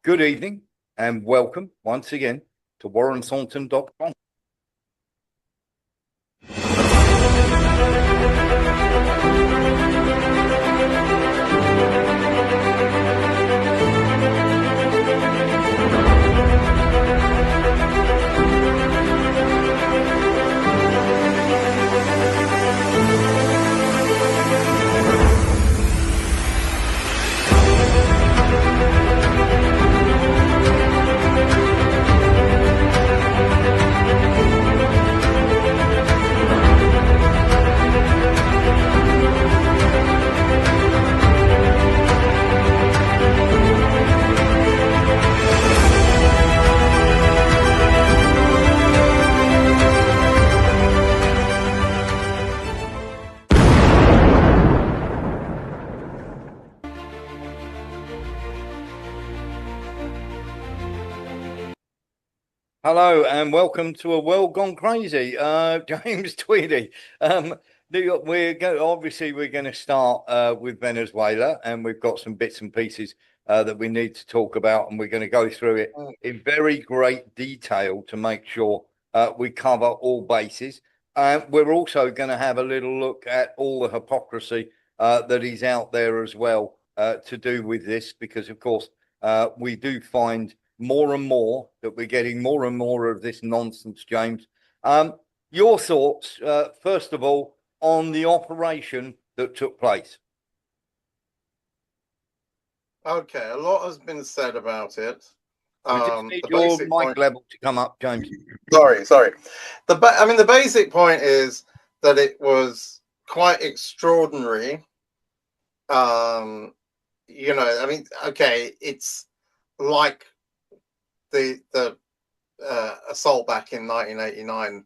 Good evening and welcome once again to WarrenThornton.com. Hello and welcome to A World Gone Crazy. James Tweedy. Obviously we're going to start with Venezuela, and we've got some bits and pieces that we need to talk about, and we're going to go through it in very great detail to make sure we cover all bases. We're also going to have a little look at all the hypocrisy that is out there as well to do with this, because of course we do find more and more that we're getting more and more of this nonsense, James. Your thoughts, first of all, on the operation that took place? Okay, a lot has been said about it. We just need your mic level to come up, James. Sorry. The basic point is that it was quite extraordinary. It's like the assault back in 1989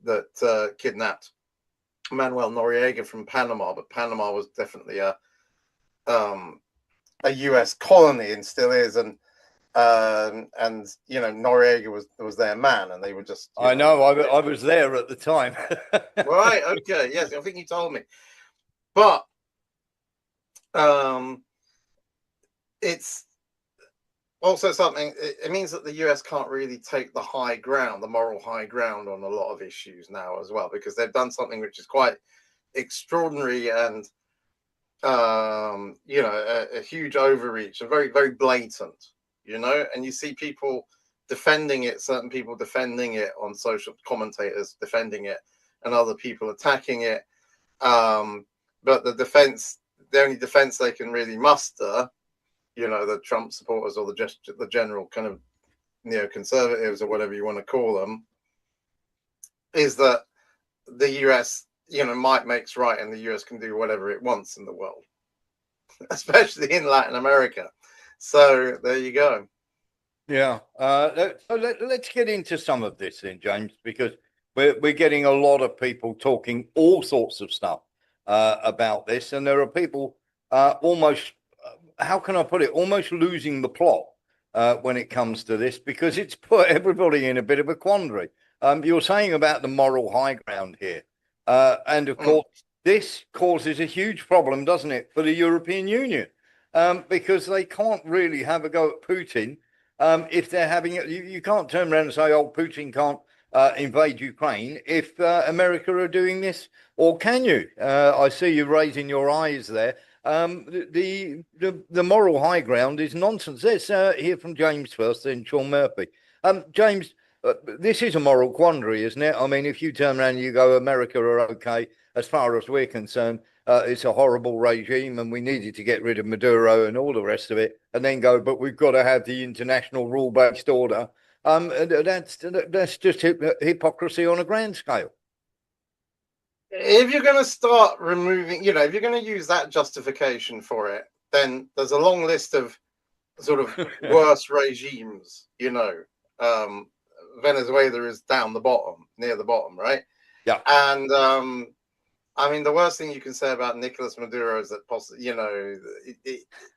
that kidnapped Manuel Noriega from Panama, but Panama was definitely a U.S. colony and still is, and Noriega was their man, and they were just. I was there at the time. Right. Okay. Yes, I think you told me, but it's also something. It means that the US can't really take the high ground, the moral high ground on a lot of issues now as well, because they've done something which is quite extraordinary and a huge overreach and very, very blatant, and you see people defending it, certain people defending it on social, commentators defending it, and other people attacking it. But the only defense they can really muster, the Trump supporters or the general kind of neoconservatives or whatever you want to call them, is that the US, might makes right, and the US can do whatever it wants in the world, especially in Latin America. So there you go. Yeah. Let's get into some of this then, James, because we're getting a lot of people talking all sorts of stuff about this, and there are people almost, how can I put it, almost losing the plot when it comes to this, because it's put everybody in a bit of a quandary. You're saying about the moral high ground here, and of course this causes a huge problem, doesn't it, for the European Union, because they can't really have a go at Putin if they're having it. You can't turn around and say, "Oh, Putin can't invade Ukraine," if America are doing this, or can you? I see you raising your eyes there. The moral high ground is nonsense. Let's hear from James first, then Sean Murphy. James, this is a moral quandary, isn't it? I mean, if you turn around and you go, America are okay, as far as we're concerned, it's a horrible regime and we needed to get rid of Maduro and all the rest of it, and then go, but we've got to have the international rule-based order. That's just hypocrisy on a grand scale. If you're going to start removing, if you're going to use that justification for it, then there's a long list of sort of worse regimes. Venezuela is down the bottom, near the bottom, right? Yeah. And the worst thing you can say about Nicolas Maduro is that possibly,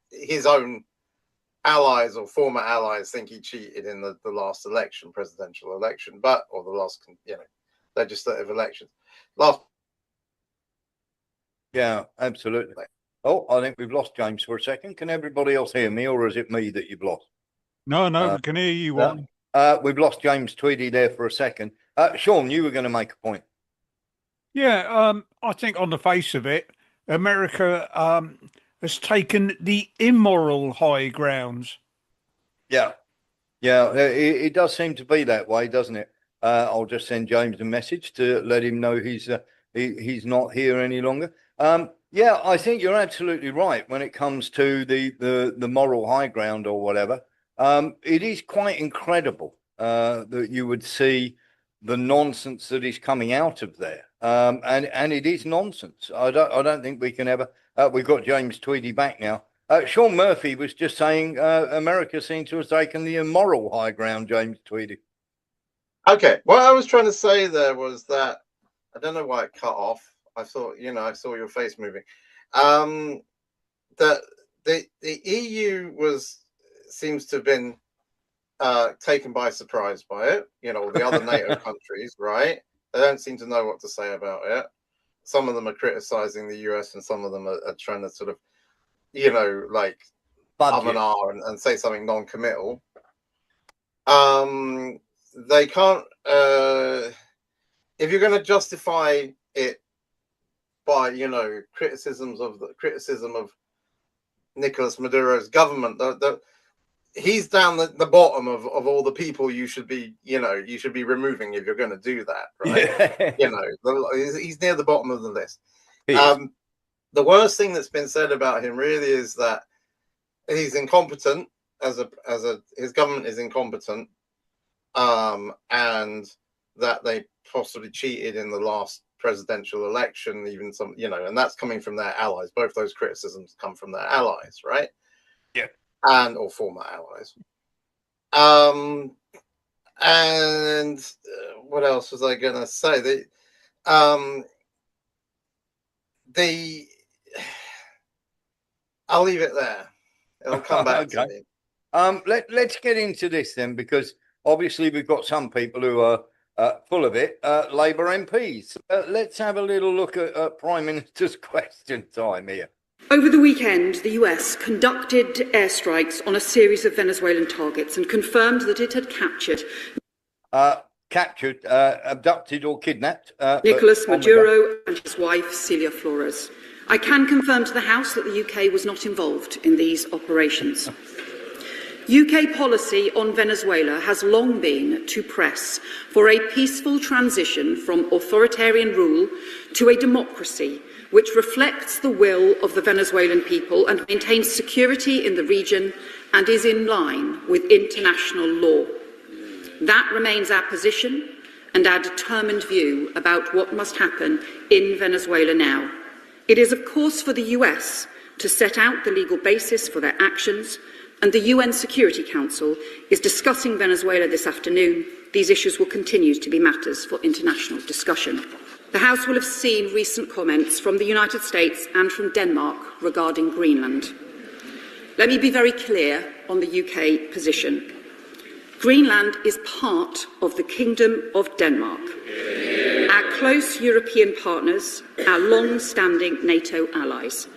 his own allies or former allies think he cheated in the last presidential election, or the last, legislative elections. Yeah, absolutely. Oh, I think we've lost James for a second. Can everybody else hear me, or is it me that you've lost? No, no, Uh, we can hear you uh, on. we've lost James Tweedy there for a second. Sean, you were going to make a point. Yeah, I think on the face of it, America has taken the immoral high grounds. Yeah, yeah, it does seem to be that way, doesn't it? I'll just send James a message to let him know he's not here any longer. Yeah, I think you're absolutely right when it comes to the moral high ground or whatever. It is quite incredible that you would see the nonsense that is coming out of there, and it is nonsense. I don't think we can ever. We've got James Tweedy back now. Sean Murphy was just saying America seems to have taken the immoral high ground, James Tweedy. Okay, what I was trying to say there was that I don't know why it cut off. I thought, I saw your face moving. That the EU seems to have been taken by surprise by it. The other NATO countries, right? They don't seem to know what to say about it. Some of them are criticizing the US, and some of them are trying to sort of, like Budget. and ah and say something non-committal. They can't. If you're going to justify it by criticism of Nicolas Maduro's government, he's down the bottom of all the people you should be removing if you're going to do that, right? Yeah. He's near the bottom of the list. He The worst thing that's been said about him really is that he's incompetent his government is incompetent, and that they possibly cheated in the last presidential election, even and that's coming from their allies. Both those criticisms come from their allies, right? Yeah. Or former allies. And what else was I going to say? I'll leave it there. It'll come back to me. Let's get into this then, because obviously we've got some people who are full of it. Labour MPs. Let's have a little look at Prime Minister's question time here. Over the weekend, the US conducted airstrikes on a series of Venezuelan targets and confirmed that it had abducted or kidnapped Nicolas Maduro and his wife, Celia Flores. I can confirm to the House that the UK was not involved in these operations. UK policy on Venezuela has long been to press for a peaceful transition from authoritarian rule to a democracy which reflects the will of the Venezuelan people and maintains security in the region and is in line with international law. That remains our position and our determined view about what must happen in Venezuela now. It is, of course, for the US to set out the legal basis for their actions, and the UN Security Council is discussing Venezuela this afternoon. These issues will continue to be matters for international discussion. The House will have seen recent comments from the United States and from Denmark regarding Greenland. Let me be very clear on the UK position. Greenland is part of the Kingdom of Denmark. Our close European partners, our long-standing NATO allies,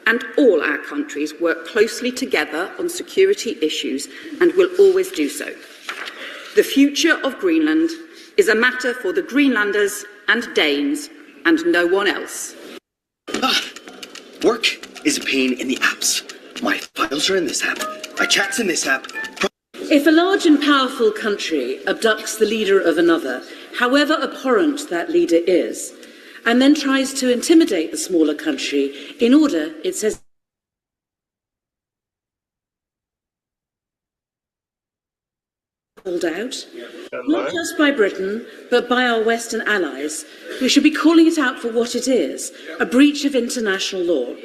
and all our countries work closely together on security issues and will always do so. The future of Greenland is a matter for the Greenlanders and Danes and no one else. Work is a pain in the apps. My files are in this app. My chat's in this app. If a large and powerful country abducts the leader of another, however abhorrent that leader is, and then tries to intimidate the smaller country in order, it says, called out, not just by Britain, but by our Western allies, we should be calling it out for what it is, a breach of international law.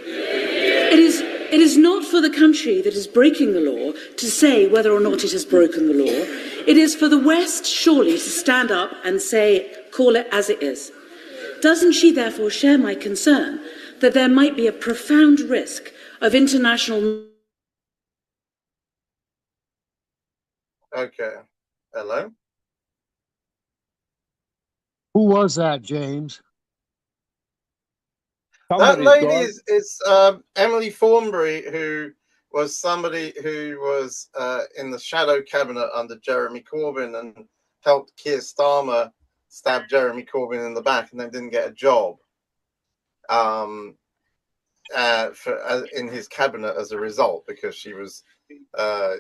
It is not for the country that is breaking the law to say whether or not it has broken the law. It is for the West, surely, to stand up and say, call it as it is. Doesn't she therefore share my concern that there might be a profound risk of international... Okay. Hello? Who was that, James? That lady is Emily Thornberry, who was somebody who was in the shadow cabinet under Jeremy Corbyn and helped Keir Starmer stab Jeremy Corbyn in the back and then didn't get a job in his cabinet as a result, because she was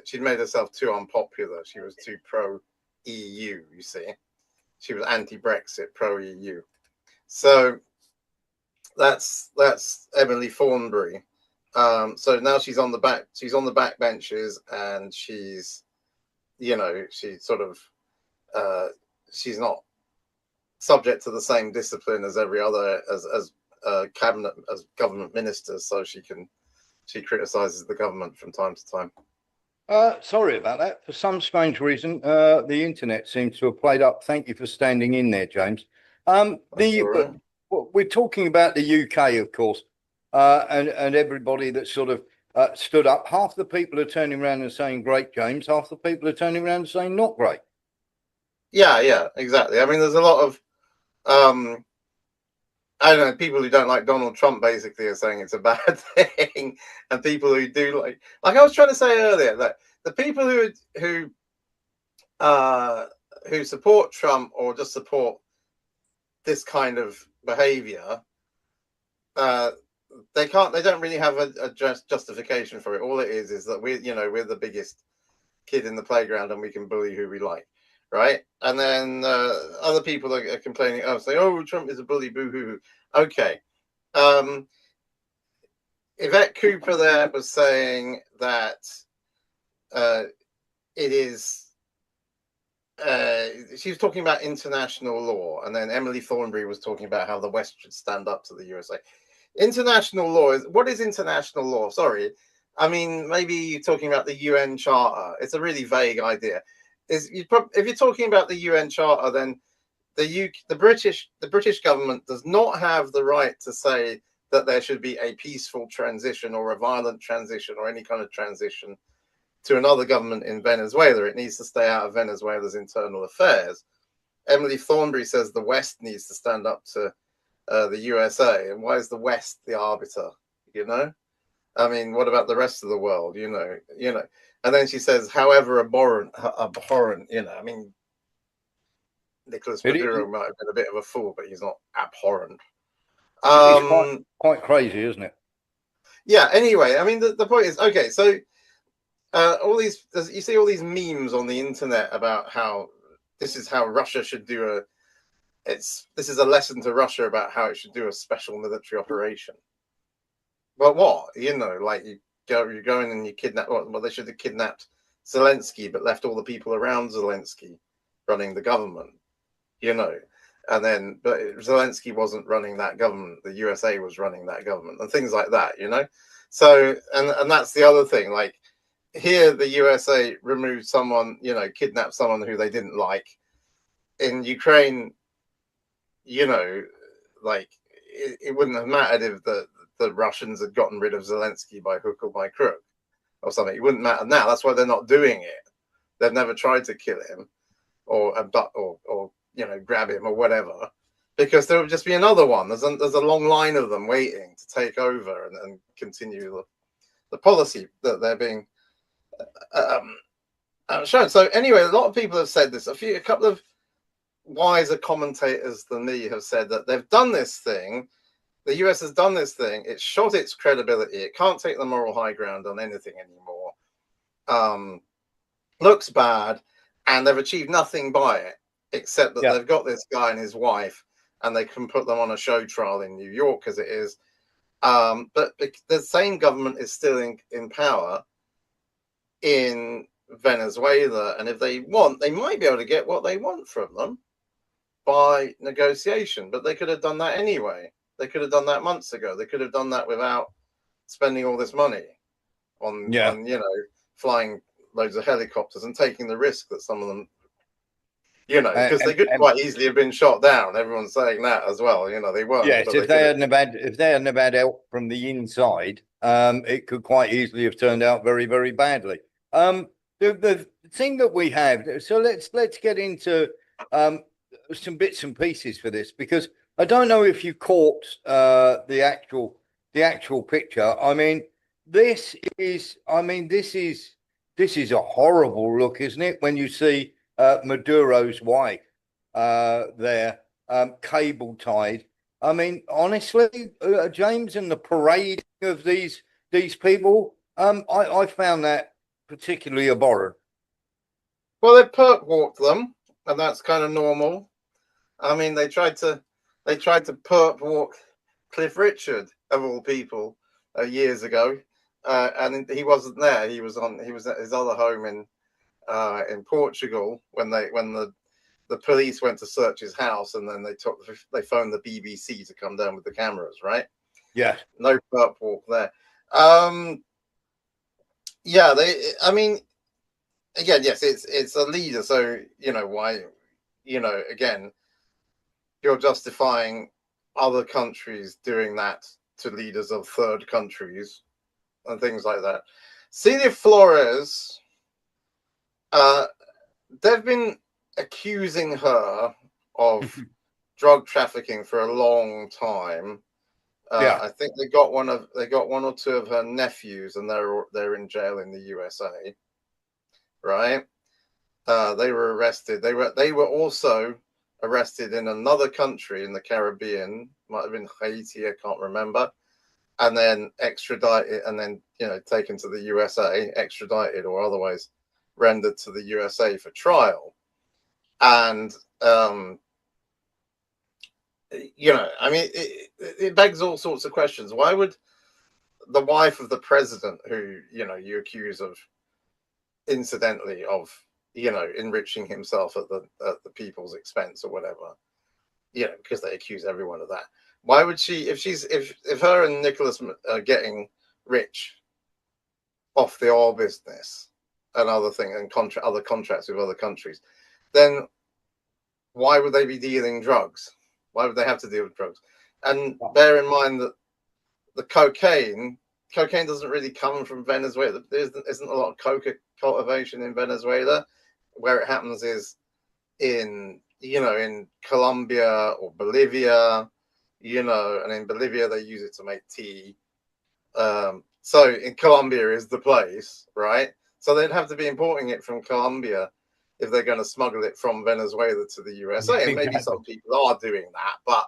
she'd made herself too unpopular. She was too pro EU, you see. She was anti-Brexit, pro EU. So that's Emily Thornberry. So now she's on the back benches, and she's sort of she's not subject to the same discipline as every other as cabinet, as government ministers, so she criticizes the government from time to time. Sorry about that. For some strange reason, the internet seems to have played up. Thank you for standing in there, James. We're talking about the UK, of course, and everybody that sort of stood up. Half the people are turning around and saying great, James. Half the people are turning around and saying not great. Yeah, exactly. I mean, there's a lot of I don't know, people who don't like Donald Trump basically are saying it's a bad thing, and people who do like I was trying to say earlier, that the people who support Trump or just support this kind of behavior, they don't really have a justification for it. All it is that we're the biggest kid in the playground and we can bully who we like, right? And then other people are complaining, saying, "Oh, Trump is a bully, boo hoo." Okay. Yvette Cooper there was saying that it is. She was talking about international law, and then Emily Thornberry was talking about how the West should stand up to the USA. International law what is international law? Sorry, I mean, maybe you're talking about the UN Charter. It's a really vague idea. If you're talking about the UN Charter, then the British government does not have the right to say that there should be a peaceful transition or a violent transition or any kind of transition to another government in Venezuela. It needs to stay out of Venezuela's internal affairs. Emily Thornberry says the West needs to stand up to the USA. And why is the West the arbiter? I mean, what about the rest of the world? And then she says, however abhorrent. I mean, Nicolas Maduro might have been a bit of a fool, but he's not abhorrent. It's quite crazy, isn't it? Yeah. Anyway, I mean, the point is, okay, so you see all these memes on the internet about how this is how Russia should do this is a lesson to Russia about how it should do a special military operation. But what? Like you go in and you kidnap. Well, they should have kidnapped Zelensky, but left all the people around Zelensky running the government. And then, but Zelensky wasn't running that government. The USA was running that government, and things like that. So, and that's the other thing. Like here, the USA removed someone, kidnapped someone who they didn't like. In Ukraine, like it wouldn't have mattered if the Russians had gotten rid of Zelensky by hook or by crook or something. It wouldn't matter now. That's why they're not doing it. They've never tried to kill him or abduct or grab him or whatever, because there would just be another one. There's a long line of them waiting to take over and continue the policy that they're being shown. So anyway, a lot of people have said this. A couple of wiser commentators than me have said that they've done this thing. The US has done this thing. It's shot its credibility. It can't take the moral high ground on anything anymore. Looks bad, and they've achieved nothing by it, except that they've got this guy and his wife, and they can put them on a show trial in New York as it is. But the same government is still in power in Venezuela, and if they want, they might be able to get what they want from them by negotiation. But they could have done that anyway. They could have done that months ago. They could have done that without spending all this money on flying loads of helicopters and taking the risk that some of them, because they could quite easily have been shot down. Everyone's saying that as well. They weren't. Yes, if they hadn't had help from the inside, it could quite easily have turned out very, very badly. The thing that we have, so let's get into some bits and pieces for this, because I don't know if you caught the actual picture. I mean, this is, I mean, this is a horrible look, isn't it? When you see Maduro's wife there, cable tied. I mean, honestly, James, and the parade of these people, I found that particularly abhorrent. Well, they perp walked them, and that's kind of normal. I mean, they tried to perp walk Cliff Richard of all people years ago, and he wasn't there. He was at his other home in Portugal when the police went to search his house, and then they phoned the BBC to come down with the cameras. Right? Yeah. No perp walk there. Yeah, I mean, again, yes, it's a leader, so why, again, you're justifying other countries doing that to leaders of third countries and things like that. Celia Flores, they've been accusing her of drug trafficking for a long time. Yeah. I think they got one or two of her nephews, and they're in jail in the USA. Right? They were arrested. They were also arrested in another country in the Caribbean, might have been Haiti, I can't remember, and then extradited, and then taken to the USA, extradited or otherwise rendered to the USA for trial. And I mean, it begs all sorts of questions. Why would the wife of the president, who you accuse of, incidentally, of enriching himself at the people's expense or whatever, because they accuse everyone of that. Why would she, if her and Nicholas are getting rich off the oil business and other things and other contracts with other countries, then why would they be dealing drugs? Why would they have to deal with drugs? And bear in mind that the cocaine doesn't really come from Venezuela. There isn't a lot of coca cultivation in Venezuela. Where it happens is in Colombia or Bolivia, and in Bolivia they use it to make tea. So in Colombia is the place, right? So they'd have to be importing it from Colombia if they're going to smuggle it from Venezuela to the USA. And maybe some people are doing that, but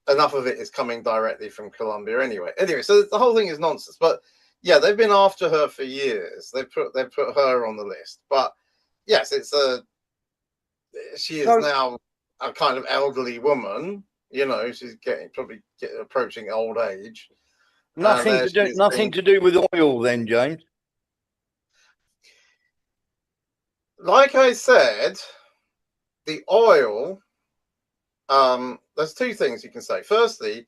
enough of it is coming directly from Colombia anyway. So the whole thing is nonsense. But yeah, they've been after her for years. They've put her on the list. But yes, she is now a kind of elderly woman. She's probably approaching old age. Nothing to do with oil, then, James. Like I said, the oil. There's two things you can say. Firstly,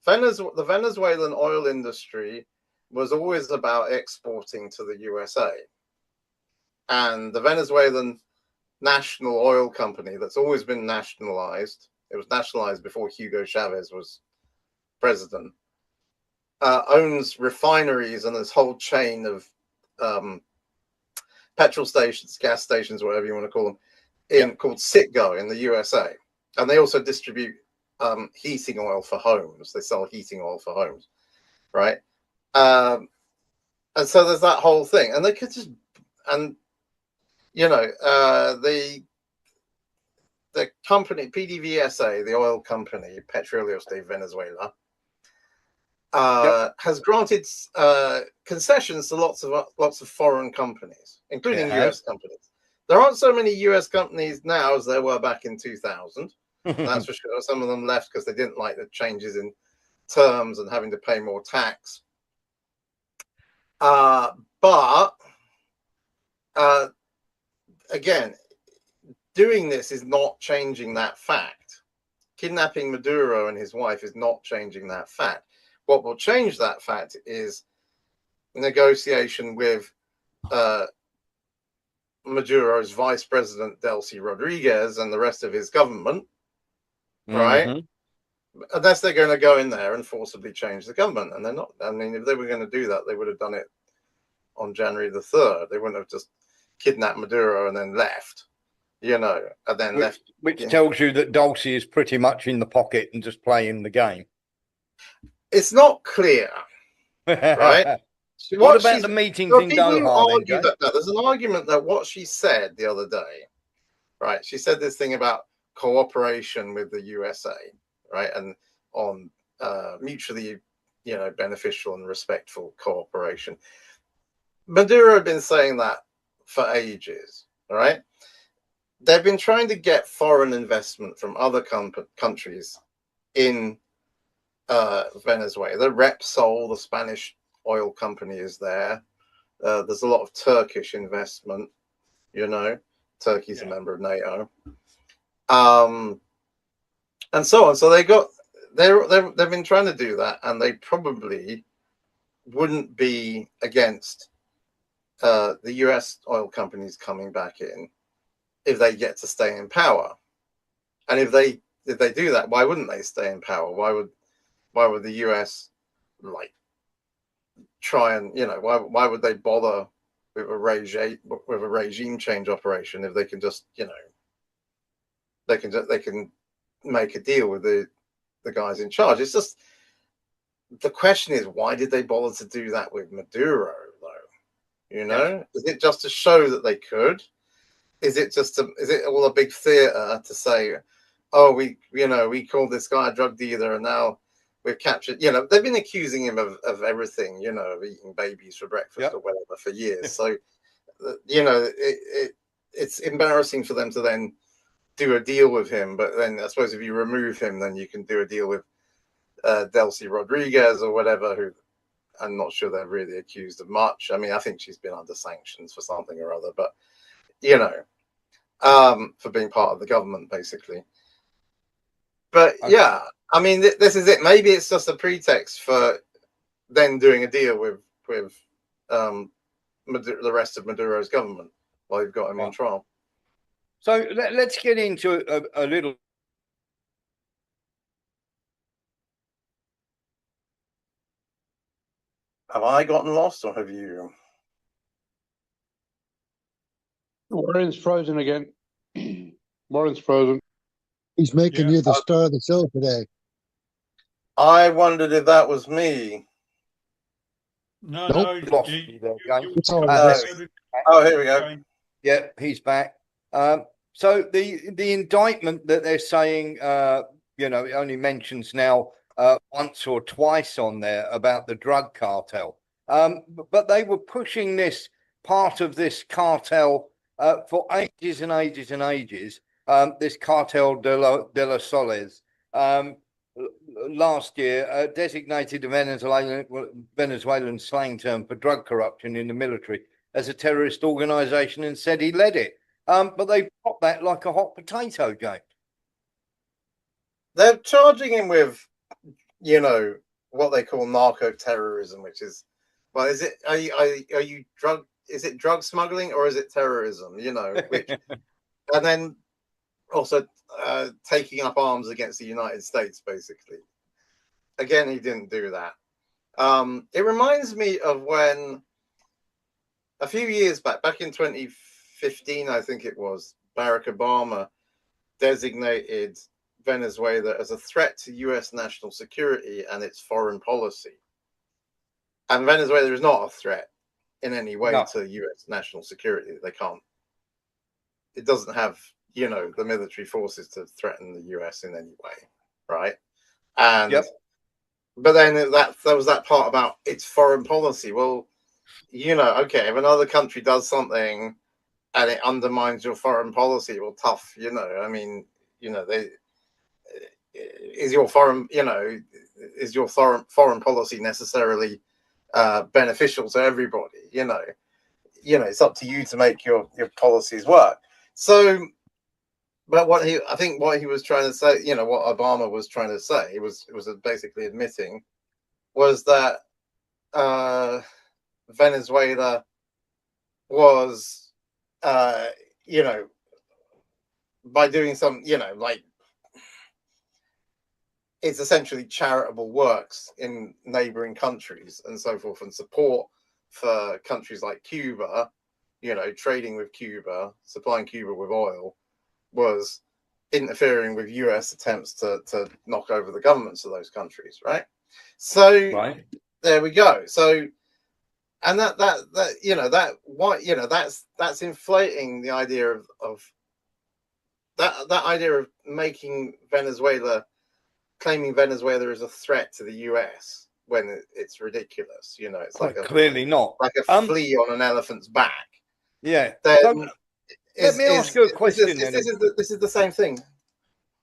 the Venezuelan oil industry was always about exporting to the USA. And the Venezuelan National Oil Company, that's always been nationalized, it was nationalized before Hugo Chavez was president, owns refineries and this whole chain of petrol stations, gas stations, whatever you want to call them, called Citgo in the USA. And they also distribute heating oil for homes. They sell heating oil for homes, right? And so there's that whole thing. And they could just, and the company PDVSA, the oil company, Petróleos de Venezuela, has granted concessions to lots of foreign companies, including US companies. There aren't so many US companies now as there were back in 2000. That's for sure. Some of them left because they didn't like the changes in terms and having to pay more tax. But again, doing this is not changing that fact. Kidnapping Maduro and his wife is not changing that fact. What will change that fact is negotiation with Maduro's vice president, Delcy Rodriguez, and the rest of his government, right? Unless they're going to go in there and forcibly change the government. And they're not. I mean, if they were going to do that, they would have done it on January the 3rd. They wouldn't have just kidnapped Maduro and then left, and then left. Which tells you that Dulcie is pretty much in the pocket and just playing the game. it's not clear, right? So What about she's, the meetings there are in people who Doha then, argue Jay? that no, there's an argument that what she said the other day, right? She said this thing about cooperation with the USA, right, and on mutually, beneficial and respectful cooperation. Maduro had been saying that for ages, right? They've been trying to get foreign investment from other countries in Venezuela. Repsol, the Spanish oil company, is there. There's a lot of Turkish investment. Turkey's a member of NATO, and so on. So they've been trying to do that, and they probably wouldn't be against the US oil companies coming back in if they get to stay in power. And if they do that, why wouldn't they stay in power? Why would the US try and why would they bother with a regime change operation if they can just they can make a deal with the guys in charge? It's just, the question is, why did they bother to do that with Maduro though? Is it just to show that they could? Is it all a big theater to say, oh, we called this guy a drug dealer and now we've captured, they've been accusing him of everything, of eating babies for breakfast or whatever for years. So, it's embarrassing for them to then do a deal with him. But then I suppose if you remove him, then you can do a deal with Delcy Rodriguez or whatever, who I'm not sure they're really accused of much. I mean, I think she's been under sanctions for something or other, but for being part of the government, basically. But yeah, I mean, this is it. Maybe it's just a pretext for then doing a deal with the rest of Maduro's government while you've got him on trial. So let's get into a little. Have I gotten lost, or have you? Warren's frozen again. Warren's frozen. He's making you the star of the show today. I wondered if that was me. No, Nope. no. It's all right. Oh, here we go. Yeah, he's back. So the indictment that they're saying, it only mentions now once or twice on there about the drug cartel. But they were pushing this part of this cartel for ages and ages and ages. This cartel de la Soles last year designated the Venezuelan slang term for drug corruption in the military as a terrorist organization and said he led it. But they popped that like a hot potato, James. They're charging him with, what they call narco terrorism, which is, well, is it, are you drug, is it drug smuggling or is it terrorism? Which, and then also taking up arms against the United States, basically. Again, he didn't do that. It reminds me of when a few years back in 2015, I think it was, Barack Obama designated Venezuela as a threat to US national security and its foreign policy. And Venezuela is not a threat in any way to US national security. It doesn't have, the military forces to threaten the US in any way, right? And but then there was that part about its foreign policy. Well, okay, if another country does something and it undermines your foreign policy, well, tough, I mean, is your foreign policy necessarily beneficial to everybody? It's up to you to make your policies work. So, but what he was trying to say, what Obama was trying to say, was basically admitting was that Venezuela was, by doing some, it's essentially charitable works in neighboring countries and so forth, and support for countries like Cuba, trading with Cuba, supplying Cuba with oil, was interfering with US attempts to knock over the governments of those countries, right? So Right. there we go. So, and that you know that what you know that's inflating the idea of that idea of making Venezuela, claiming Venezuela is a threat to the US when it's ridiculous. You know, it's like Clearly not. a flea on an elephant's back. Yeah. Then So let me ask you a question then. This is the same thing.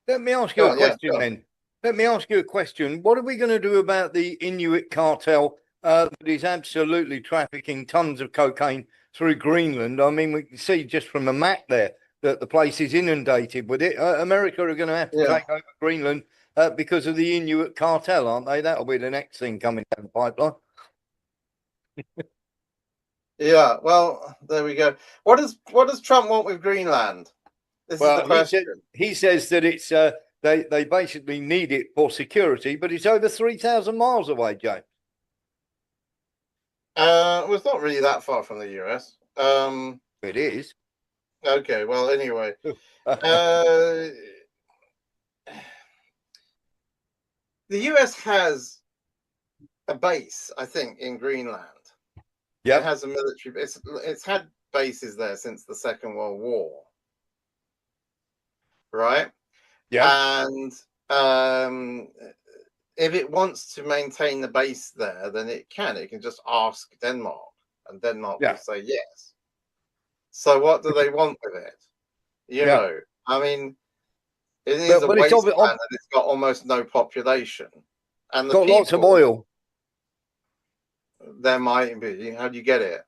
Let me ask you a question Yeah. then. Let me ask you a question. What are we going to do about the Inuit cartel that is absolutely trafficking tons of cocaine through Greenland? I mean, we can see just from the map there that the place is inundated with it. America are going to have to take over Greenland because of the Inuit cartel, aren't they? That'll be the next thing coming down the pipeline. Yeah, well, there we go. What does Trump want with Greenland? This is the question. He says that it's they basically need it for security, but it's over 3,000 miles away, James. Well, it's not really that far from the US. It is. Okay, well, anyway. The US has a base, I think, in Greenland. Yeah. It has a military base. It's had bases there since the Second World War. Right? Yeah. And if it wants to maintain the base there, then it can. It can just ask Denmark, and Denmark will say yes. So what do they want with it? You know, I mean, it is a wasteland and it's got almost no population. And got lots of oil. There might be. How do you get it?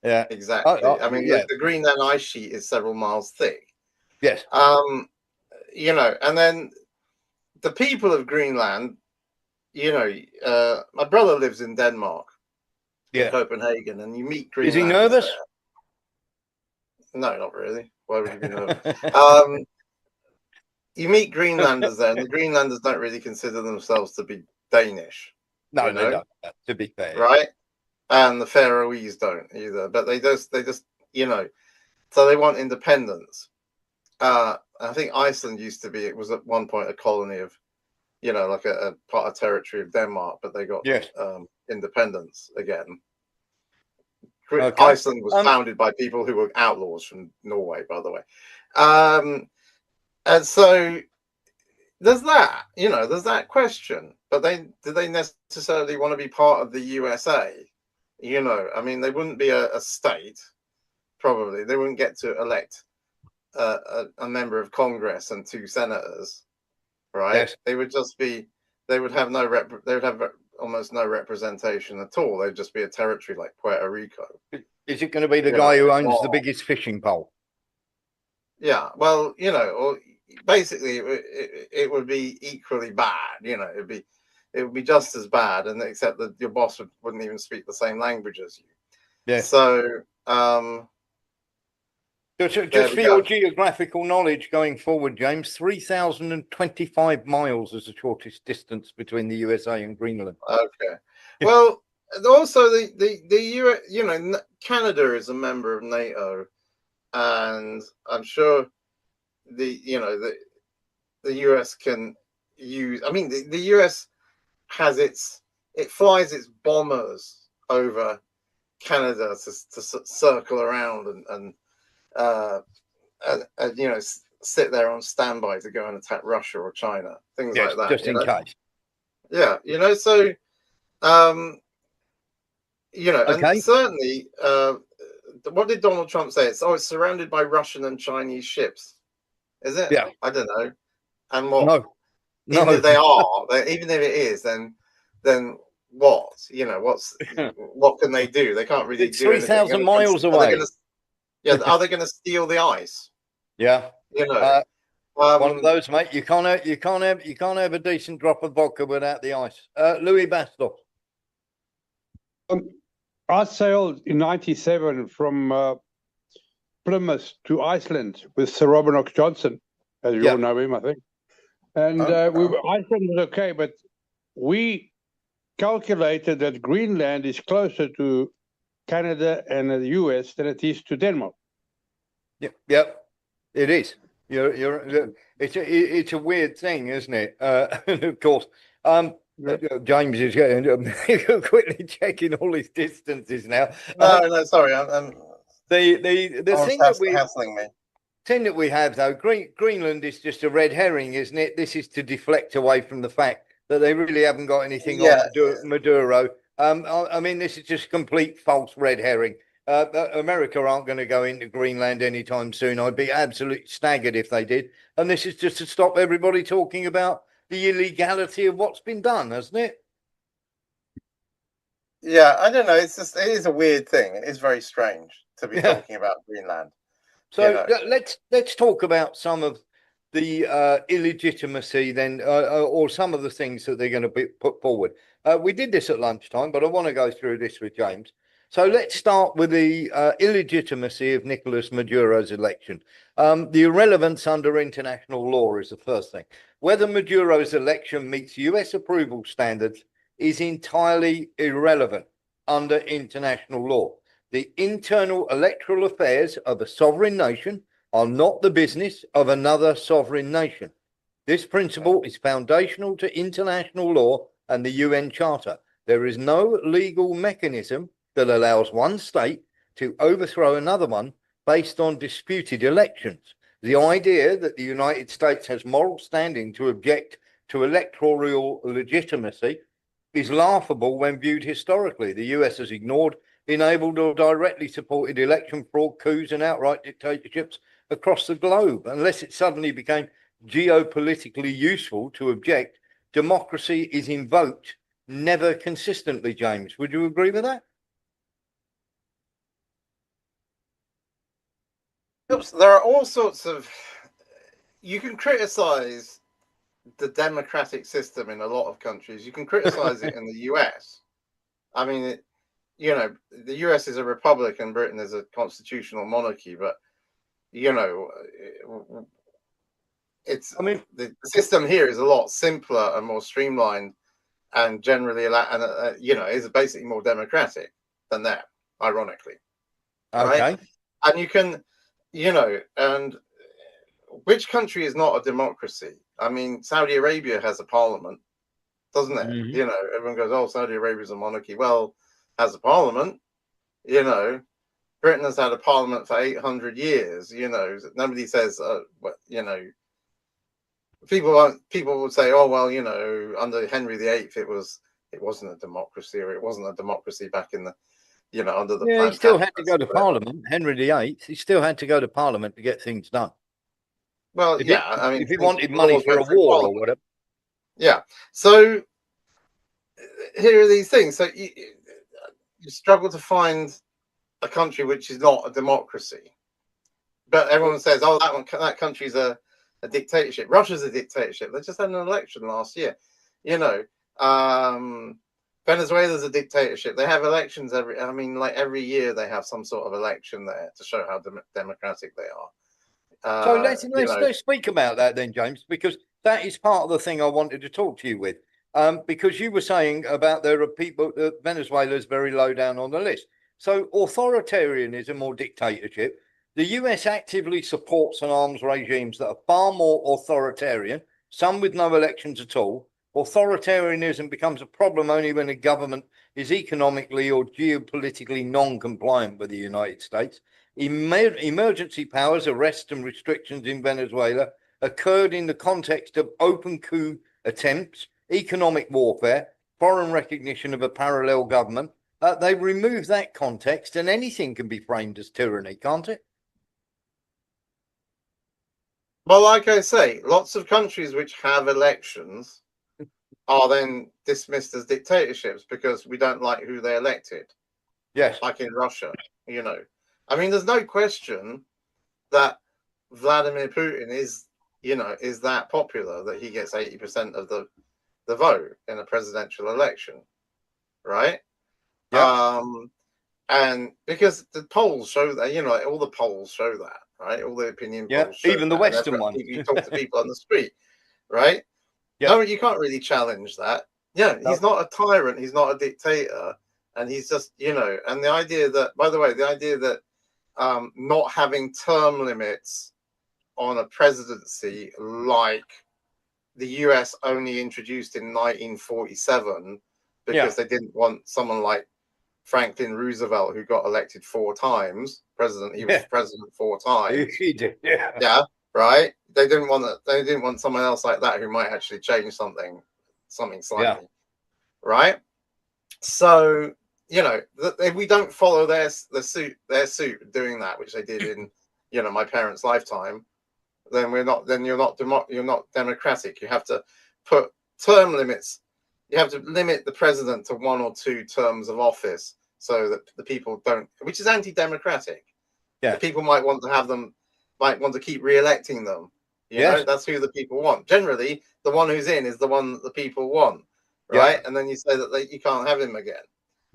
Yeah. Exactly. I mean, the Greenland ice sheet is several miles thick. Yes. You know, and then the people of Greenland, you know, my brother lives in Denmark, in Copenhagen, and you meet Greenlanders. Is he nervous? There. No, not really. Why would you be nervous? You meet Greenlanders there, and the Greenlanders don't really consider themselves to be Danish. No, they don't. To be fair, right? And the Faroese don't either, but they just, you know, so they want independence. I think Iceland used to be, it was at one point a colony of, you know, like a part of territory of Denmark, but they got independence again. Okay. Iceland was founded by people who were outlaws from Norway, by the way. And so there's that, you know, there's that question. But do they necessarily want to be part of the USA? You know, I mean, they wouldn't be a state, probably. They wouldn't get to elect a member of Congress and 2 senators, right? Yes. They would just be, they would have almost no representation at all. They'd just be a territory like Puerto Rico. Is it going to be the guy who owns the biggest fishing pole? Yeah, well, you know, or basically it would be equally bad. You know, it would be just as bad, and except that your boss wouldn't even speak the same language as you. Yeah. So, just for your geographical knowledge going forward, James, 3,025 miles is the shortest distance between the USA and Greenland. Okay. Well, also the you know, Canada is a member of NATO, and I'm sure the US can use. I mean, the US has it flies its bombers over Canada to circle around and you know, sit there on standby to go and attack Russia or China, things like that. Just in case. Yeah, you know, so you know, and certainly, what did Donald Trump say? It's surrounded by Russian and Chinese ships. Is it? Yeah. I don't know. And what? No. Even if they are, even if it is, then what? You know, what can they do? They can't really do 3,000 miles away. Are they going to steal the ice? Yeah. You know, one of those, mate. You can't have a decent drop of vodka without the ice. Louis Bastos. I sailed in '97 from Plymouth to Iceland with Sir Robert Knox Johnson, as you all know him, I think. And Iceland was okay, but we calculated that Greenland is closer to Canada and the US than it is to Denmark. Yep, it is. It's a weird thing, isn't it? Of course. James is getting quickly checking all his distances now. No, sorry, I'm the thing that hassling me. Thing that we have though, Greenland is just a red herring, isn't it? This is to deflect away from the fact that they really haven't got anything on Maduro. I mean, this is just complete false red herring. America aren't going to go into Greenland anytime soon. I'd be absolutely staggered if they did. And this is just to stop everybody talking about the illegality of what's been done, hasn't it? Yeah, I don't know. It is a weird thing. It is very strange to be talking about Greenland. So let's talk about some of the illegitimacy then, or some of the things that they're going to put forward. We did this at lunchtime, but I want to go through this with James. So let's start with the illegitimacy of Nicolas Maduro's election. The irrelevance under international law is the first thing. Whether Maduro's election meets US approval standards is entirely irrelevant under international law. The internal electoral affairs of a sovereign nation are not the business of another sovereign nation. This principle is foundational to international law and the UN Charter. There is no legal mechanism that allows one state to overthrow another one based on disputed elections. The idea that the United States has moral standing to object to electoral legitimacy is laughable when viewed historically. The US has ignored, enabled or directly supported election fraud, coups and outright dictatorships across the globe. Unless it suddenly became geopolitically useful to object, democracy is invoked, never consistently, James. Would you agree with that? There are all sorts of... You can criticize the democratic system in a lot of countries. You can criticize it in the US. I mean, the US is a republic and Britain is a constitutional monarchy, but it's. I mean, the system here is a lot simpler and more streamlined, and generally, is basically more democratic than that. Ironically, okay. Right? And you can, and which country is not a democracy? I mean, Saudi Arabia has a parliament, doesn't it? Mm-hmm. Everyone goes, "Oh, Saudi Arabia is a monarchy." Well, has a parliament, Britain has had a parliament for 800 years, nobody says, people would say, oh, well, under Henry VIII, it wasn't a democracy, or it wasn't a democracy back in the, under the. Yeah, he still had to go to Parliament. Henry VIII, he still had to go to Parliament to get things done. Well, if he wanted money for a war or whatever. Yeah. So here are these things. So you struggle to find a country which is not a democracy, but everyone says, "Oh, that country's a dictatorship." Russia's a dictatorship. They just had an election last year. Venezuela's a dictatorship. They have elections every year they have some sort of election there to show how democratic they are. So let's speak about that then, James, because that is part of the thing I wanted to talk to you with. Because you were saying about there are people that Venezuela is very low down on the list. So authoritarianism or dictatorship, the US actively supports and arms regimes that are far more authoritarian, some with no elections at all. Authoritarianism becomes a problem only when a government is economically or geopolitically non-compliant with the United States. Emergency powers, arrests and restrictions in Venezuela occurred in the context of open coup attempts, economic warfare, foreign recognition of a parallel government. They remove that context and anything can be framed as tyranny, can't it? Well, like I say, lots of countries which have elections are then dismissed as dictatorships because we don't like who they elected. Yes. Like in Russia, I mean, there's no question that Vladimir Putin is that popular that he gets 80% of the vote in a presidential election, right? Yeah. And because the polls show that, all the polls show that, right? All the opinion polls show even the Western ones. You talk to people on the street, right? Yeah. No, you can't really challenge that. Yeah, he's not a tyrant, he's not a dictator, and he's just, and the idea that, by the way, not having term limits on a presidency like the US only introduced in 1947 because they didn't want someone like Franklin Roosevelt, who got elected 4 times president. He was president 4 times. He did, yeah, right. They didn't want that. They didn't want someone else like that who might actually change something slightly, right? So if we don't follow their suit doing that, which they did in my parents' lifetime, then you're not democratic. You have to put term limits. You have to limit the president to 1 or 2 terms of office so that the people don't, which is anti-democratic. The people might want to keep re-electing them. You know, that's who the people want. Generally, the one who's in is the one that the people want, right? And then you say that you can't have him again.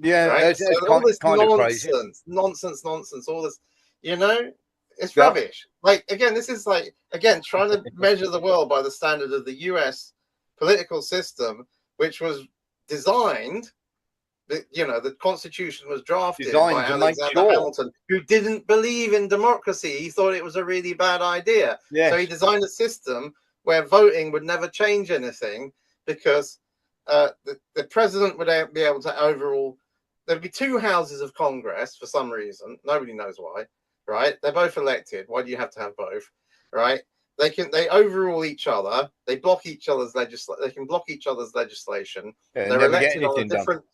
Right? That's so all this kind of crazy. nonsense, all this, it's rubbish. Like, again, this is like, trying to measure the world by the standard of the US political system, which was designed, the Constitution was drafted by Alexander Hamilton, who didn't believe in democracy. He thought it was a really bad idea. So he designed a system where voting would never change anything, because the president would be able to overrule. There'd be 2 houses of Congress for some reason. Nobody knows why, right? They're both elected. Why do you have to have both, right? They overrule each other. They block each other's They can block each other's legislation. They're elected on a different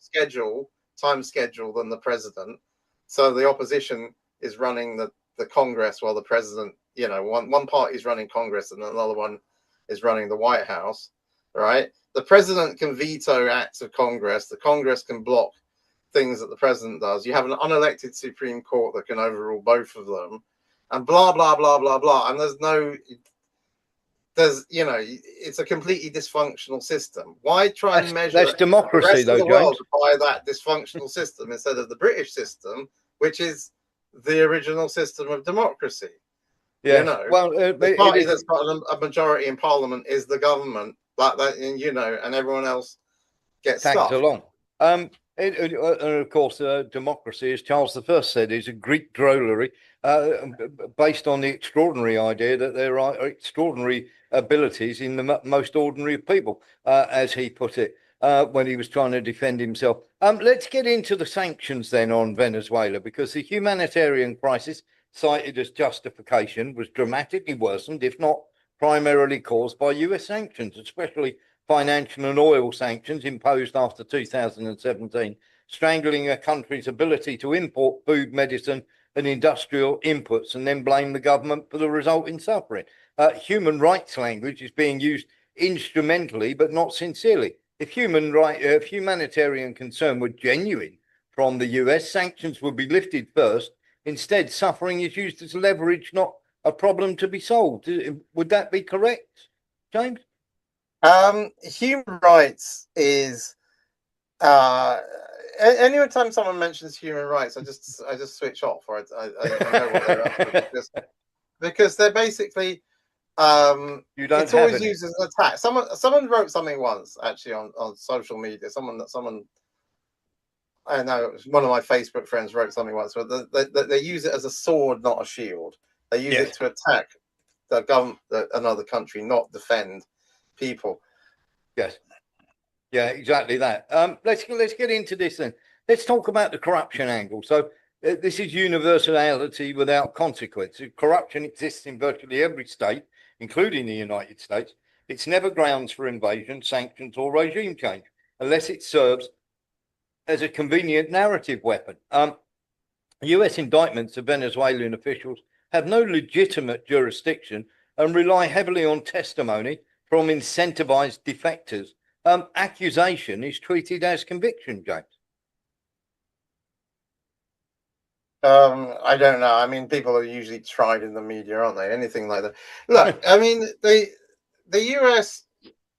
time schedule than the president. So the opposition is running the Congress, while the president, one party is running Congress and another one is running the White House, right? The president can veto acts of Congress. The Congress can block things that the president does. You have an unelected Supreme Court that can overrule both of them, and blah blah blah blah blah. And it's a completely dysfunctional system. Why try and measure that's democracy, the rest though, of the James, world by that dysfunctional system instead of the British system, which is the original system of democracy? Well, the party that's got a majority in Parliament is the government, like that, and everyone else gets tagged stuff along. And of course, democracy, as Charles I said, is a Greek drollery based on the extraordinary idea that there are extraordinary abilities in the most ordinary of people, as he put it when he was trying to defend himself. Let's get into the sanctions then on Venezuela, because the humanitarian crisis cited as justification was dramatically worsened, if not primarily caused by US sanctions, especially financial and oil sanctions imposed after 2017, strangling a country's ability to import food, medicine, and industrial inputs, and then blame the government for the resulting suffering. Human rights language is being used instrumentally, but not sincerely. If humanitarian concern were genuine from the US, sanctions would be lifted first. Instead, suffering is used as leverage, not a problem to be solved. Would that be correct, James? Human rights is anytime someone mentions human rights, I just switch off, or I know what they're up to, because they're basically it's always used as an attack. Someone wrote something once, actually, on social media. I know, one of my Facebook friends wrote something once, where they use it as a sword, not a shield. They use it to attack the government, another country, not defend people. Yes. Yeah, exactly that. Let's get into this then. Let's talk about the corruption angle. So this is universality without consequence. Corruption exists in virtually every state, including the United States. It's never grounds for invasion, sanctions, or regime change, unless it serves as a convenient narrative weapon. US indictments of Venezuelan officials have no legitimate jurisdiction and rely heavily on testimony from incentivized defectors. Accusation is treated as conviction, James. I don't know. I mean, people are usually tried in the media, aren't they? Anything like that. Look, I mean, the US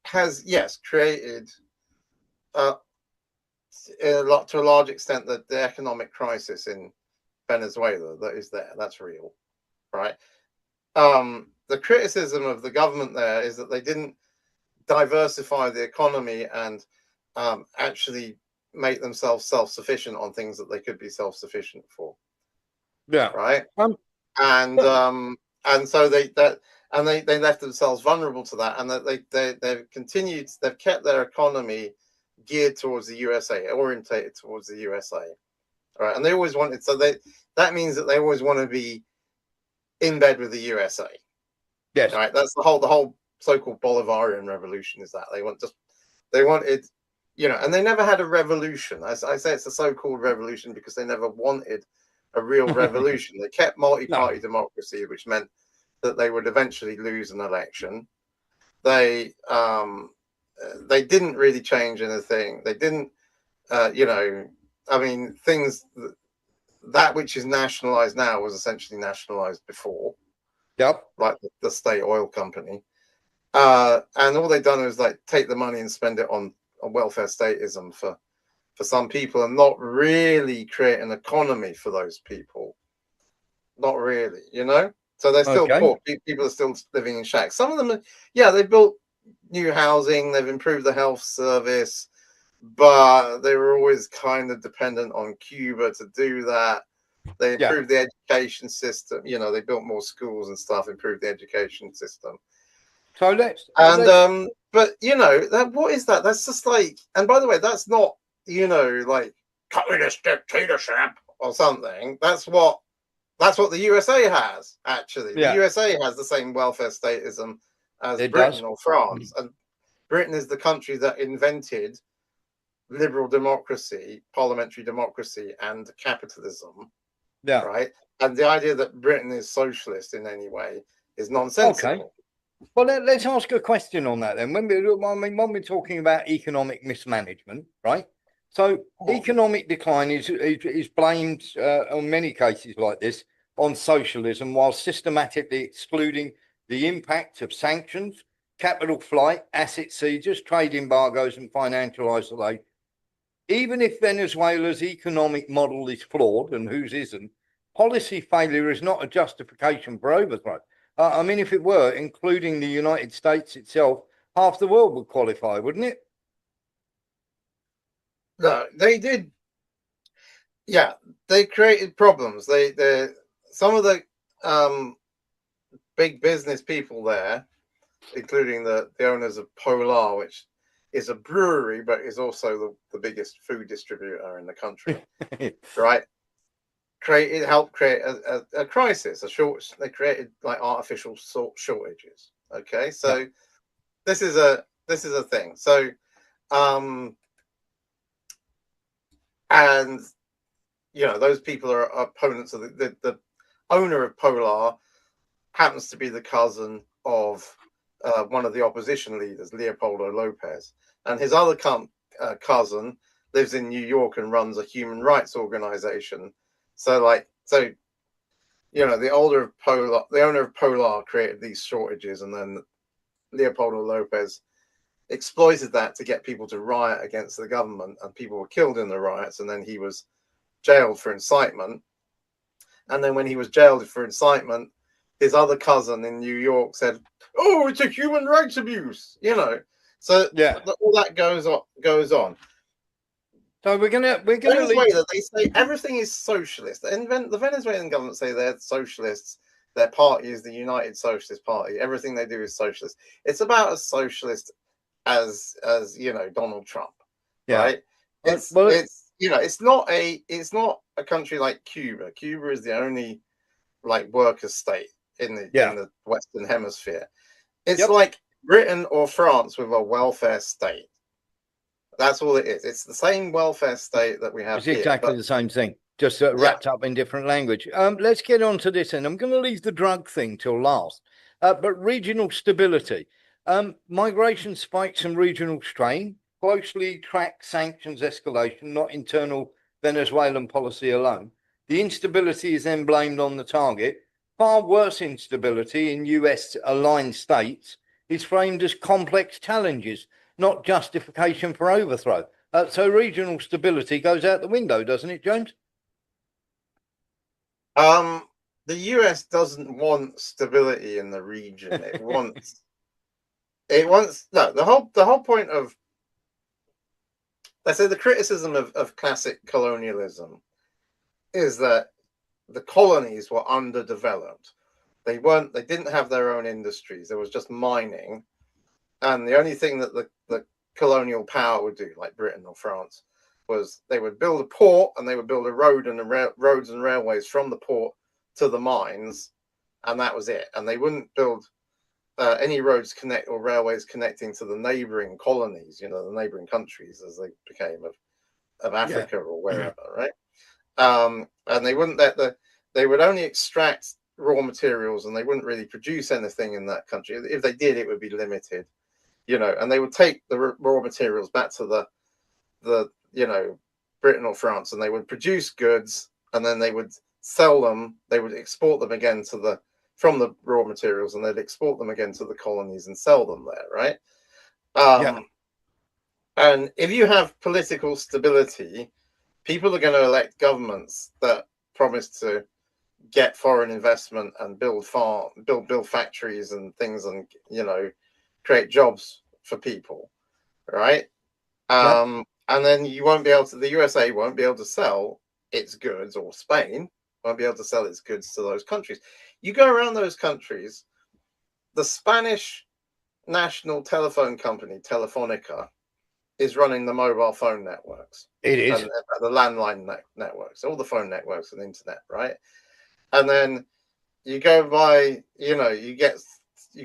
has, created to a large extent the economic crisis in Venezuela that is there. That's real, right? The criticism of the government there is that they didn't diversify the economy and actually make themselves self-sufficient on things that they could be self-sufficient for. Yeah. Right. And so and they left themselves vulnerable to that, and that they've kept their economy geared towards the USA, orientated towards the USA, right? And they always wanted, that means that they always want to be in bed with the USA. Yes. Right. That's the whole so-called Bolivarian revolution is that they wanted, and they never had a revolution. I say it's a so-called revolution because they never wanted a real revolution. They kept multi-party democracy, which meant that they would eventually lose an election. They didn't really change anything. They didn't, things that which is nationalized now was essentially nationalized before. Yep. Like the state oil company. And all they've done is like take the money and spend it on welfare statism for some people, and not really create an economy for those people. Not really, So they're still poor. People are still living in shacks. Some of them, they built new housing, they've improved the health service, but they were always kind of dependent on Cuba to do that. They improved the education system. They built more schools and stuff, improved the education system. So but what is that? That's just like, and by the way, that's not, like communist dictatorship or something. That's what the USA has, actually. The USA has the same welfare statism as Britain or France. And Britain is the country that invented liberal democracy, parliamentary democracy, and capitalism. Yeah. Right. And the idea that Britain is socialist in any way is nonsensical. Okay. Well, let's ask a question on that then. When we're talking about economic mismanagement, right? So economic decline is blamed on many cases like this on socialism, while systematically excluding the impact of sanctions, capital flight, asset seizures, trade embargoes, and financial isolation. Even if Venezuela's economic model is flawed, and whose isn't, policy failure is not a justification for overthrow. If it were, including the United States itself, half the world would qualify, wouldn't it? No, they did. Yeah, they created problems. Some of the big business people there, including the owners of Polar, which is a brewery, but is also the biggest food distributor in the country, right? Helped create a crisis, they created like artificial shortages. Okay, so this is a thing. So, and those people are opponents of the owner of Polar happens to be the cousin of one of the opposition leaders, Leopoldo Lopez, and his other cousin lives in New York and runs a human rights organization. So the owner of Polar created these shortages, and then Leopoldo Lopez exploited that to get people to riot against the government, and people were killed in the riots, and then he was jailed for incitement. And then when he was jailed for incitement, his other cousin in New York said, "Oh, it's a human rights abuse," So all that goes on. So we're gonna Venezuela, they say everything is socialist. The Venezuelan government say they're socialists. Their party is the United Socialist Party. Everything they do is socialist. It's about as socialist as Donald Trump, right? It's not a country like Cuba. Cuba is the only like worker state in the Western Hemisphere. It's like Britain or France with a welfare state. That's all it is. It's the same welfare state that we have here. It's exactly the same thing, just wrapped up in different language. Let's get on to this, and I'm going to leave the drug thing till last. But regional stability, migration spikes and regional strain, closely track sanctions escalation, not internal Venezuelan policy alone. The instability is then blamed on the target. Far worse instability in US-aligned states is framed as complex challenges, not justification for overthrow. So regional stability goes out the window, doesn't it, James? The US doesn't want stability in the region. It wants the whole point of, let's say, the criticism of classic colonialism is that the colonies were underdeveloped. They didn't have their own industries. There was just mining. And the only thing that the colonial power would do, like Britain or France, was they would build a port and they would build a road and roads and railways from the port to the mines, and that was it. And they wouldn't build any roads or railways connecting to the neighboring colonies, you know, the neighboring countries as they became of Africa or wherever, right? And they wouldn't they would only extract raw materials, and they wouldn't really produce anything in that country. If they did, it would be limited, you know, and they would take the raw materials back to the you know, Britain or France, and they would produce goods, and then they would sell them. They would export them again from the raw materials, and they'd export them again to the colonies and sell them there, right? And if you have political stability, people are going to elect governments that promise to get foreign investment and build factories and things, and, you know, create jobs for people, right? And then you won't be able to, the USA won't be able to sell its goods, or Spain won't be able to sell its goods to those countries. You go around those countries, the Spanish national telephone company, Telefonica, is running the mobile phone networks. It is. And the landline networks, all the phone networks and internet, right? And then you go by, you know, you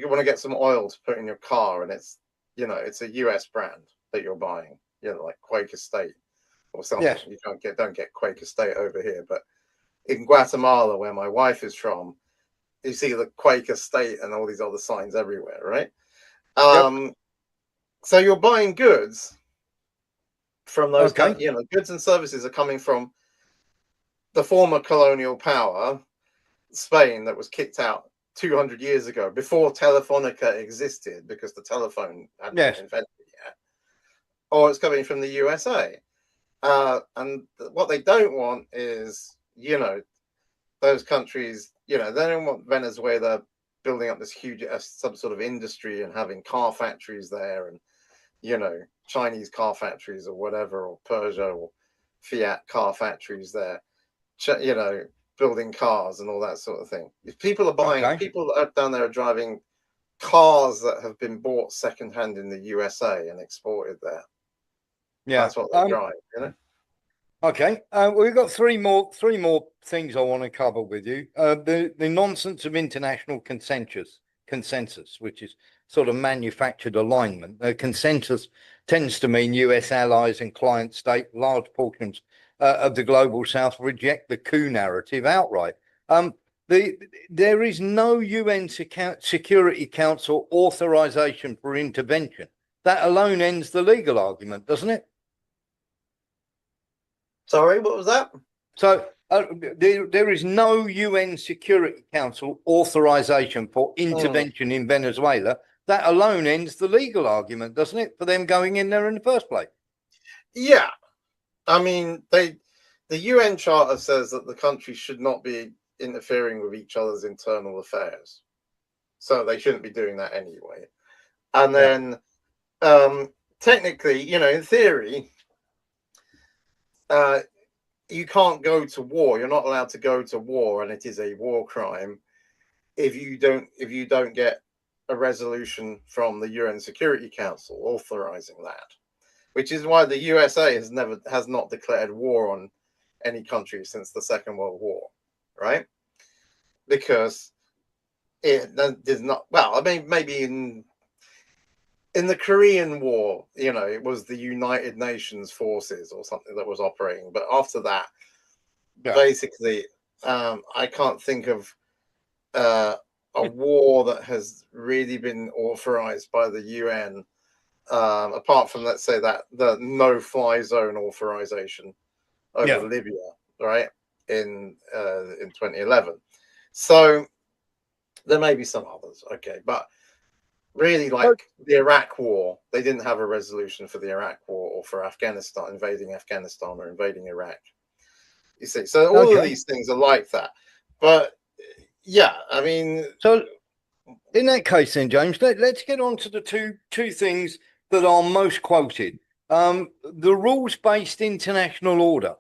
want to get some oil to put in your car, and it's, you know, it's a US brand that you're buying, you know, like Quaker State or something. Yes. You don't get Quaker State over here, but in Guatemala, where my wife is from, you see the Quaker State and all these other signs everywhere, right? So you're buying goods from those, you know, goods and services are coming from the former colonial power, Spain, that was kicked out 200 years ago, before Telefonica existed, because the telephone hadn't been invented yet. Or it's coming from the USA. And what they don't want is, you know, those countries, you know, they don't want Venezuela building up this huge some sort of industry and having car factories there, and, you know, Chinese car factories or whatever, or Peugeot or Fiat car factories there, you know, building cars and all that sort of thing. If people are buying, people down there are driving cars that have been bought secondhand in the USA and exported there. Yeah, that's what they drive, you know. Okay, we've got three more things I want to cover with you. The nonsense of international consensus, which is sort of manufactured alignment. Consensus tends to mean US allies and client state, large portions of the global South reject the coup narrative outright. There is no UN Security Council authorization for intervention. That alone ends the legal argument, doesn't it? Sorry, what was that? So there is no UN Security Council authorization for intervention in Venezuela. That alone ends the legal argument, doesn't it, for them going in there in the first place? Yeah. I mean, the UN Charter says that the country should not be interfering with each other's internal affairs. So they shouldn't be doing that anyway. And then technically, you know, in theory, you can't go to war. You're not allowed to go to war, and it is a war crime if you don't get a resolution from the UN Security Council authorizing that. Which is why the USA has not declared war on any country since the Second World War, right? Because it does not. Well, I mean, maybe in the Korean War, you know, it was the United Nations forces or something that was operating. But after that, basically, I can't think of a war that has really been authorized by the UN, apart from, let's say, that the no-fly zone authorization over Libya, right, in 2011. So there may be some others, okay, but really, like the Iraq War, they didn't have a resolution for the Iraq War or for Afghanistan, invading Afghanistan or invading Iraq. You see, so all of these things are like that. But yeah, I mean, so in that case, then, James, let's get on to the two things that are most quoted. The rules-based international order.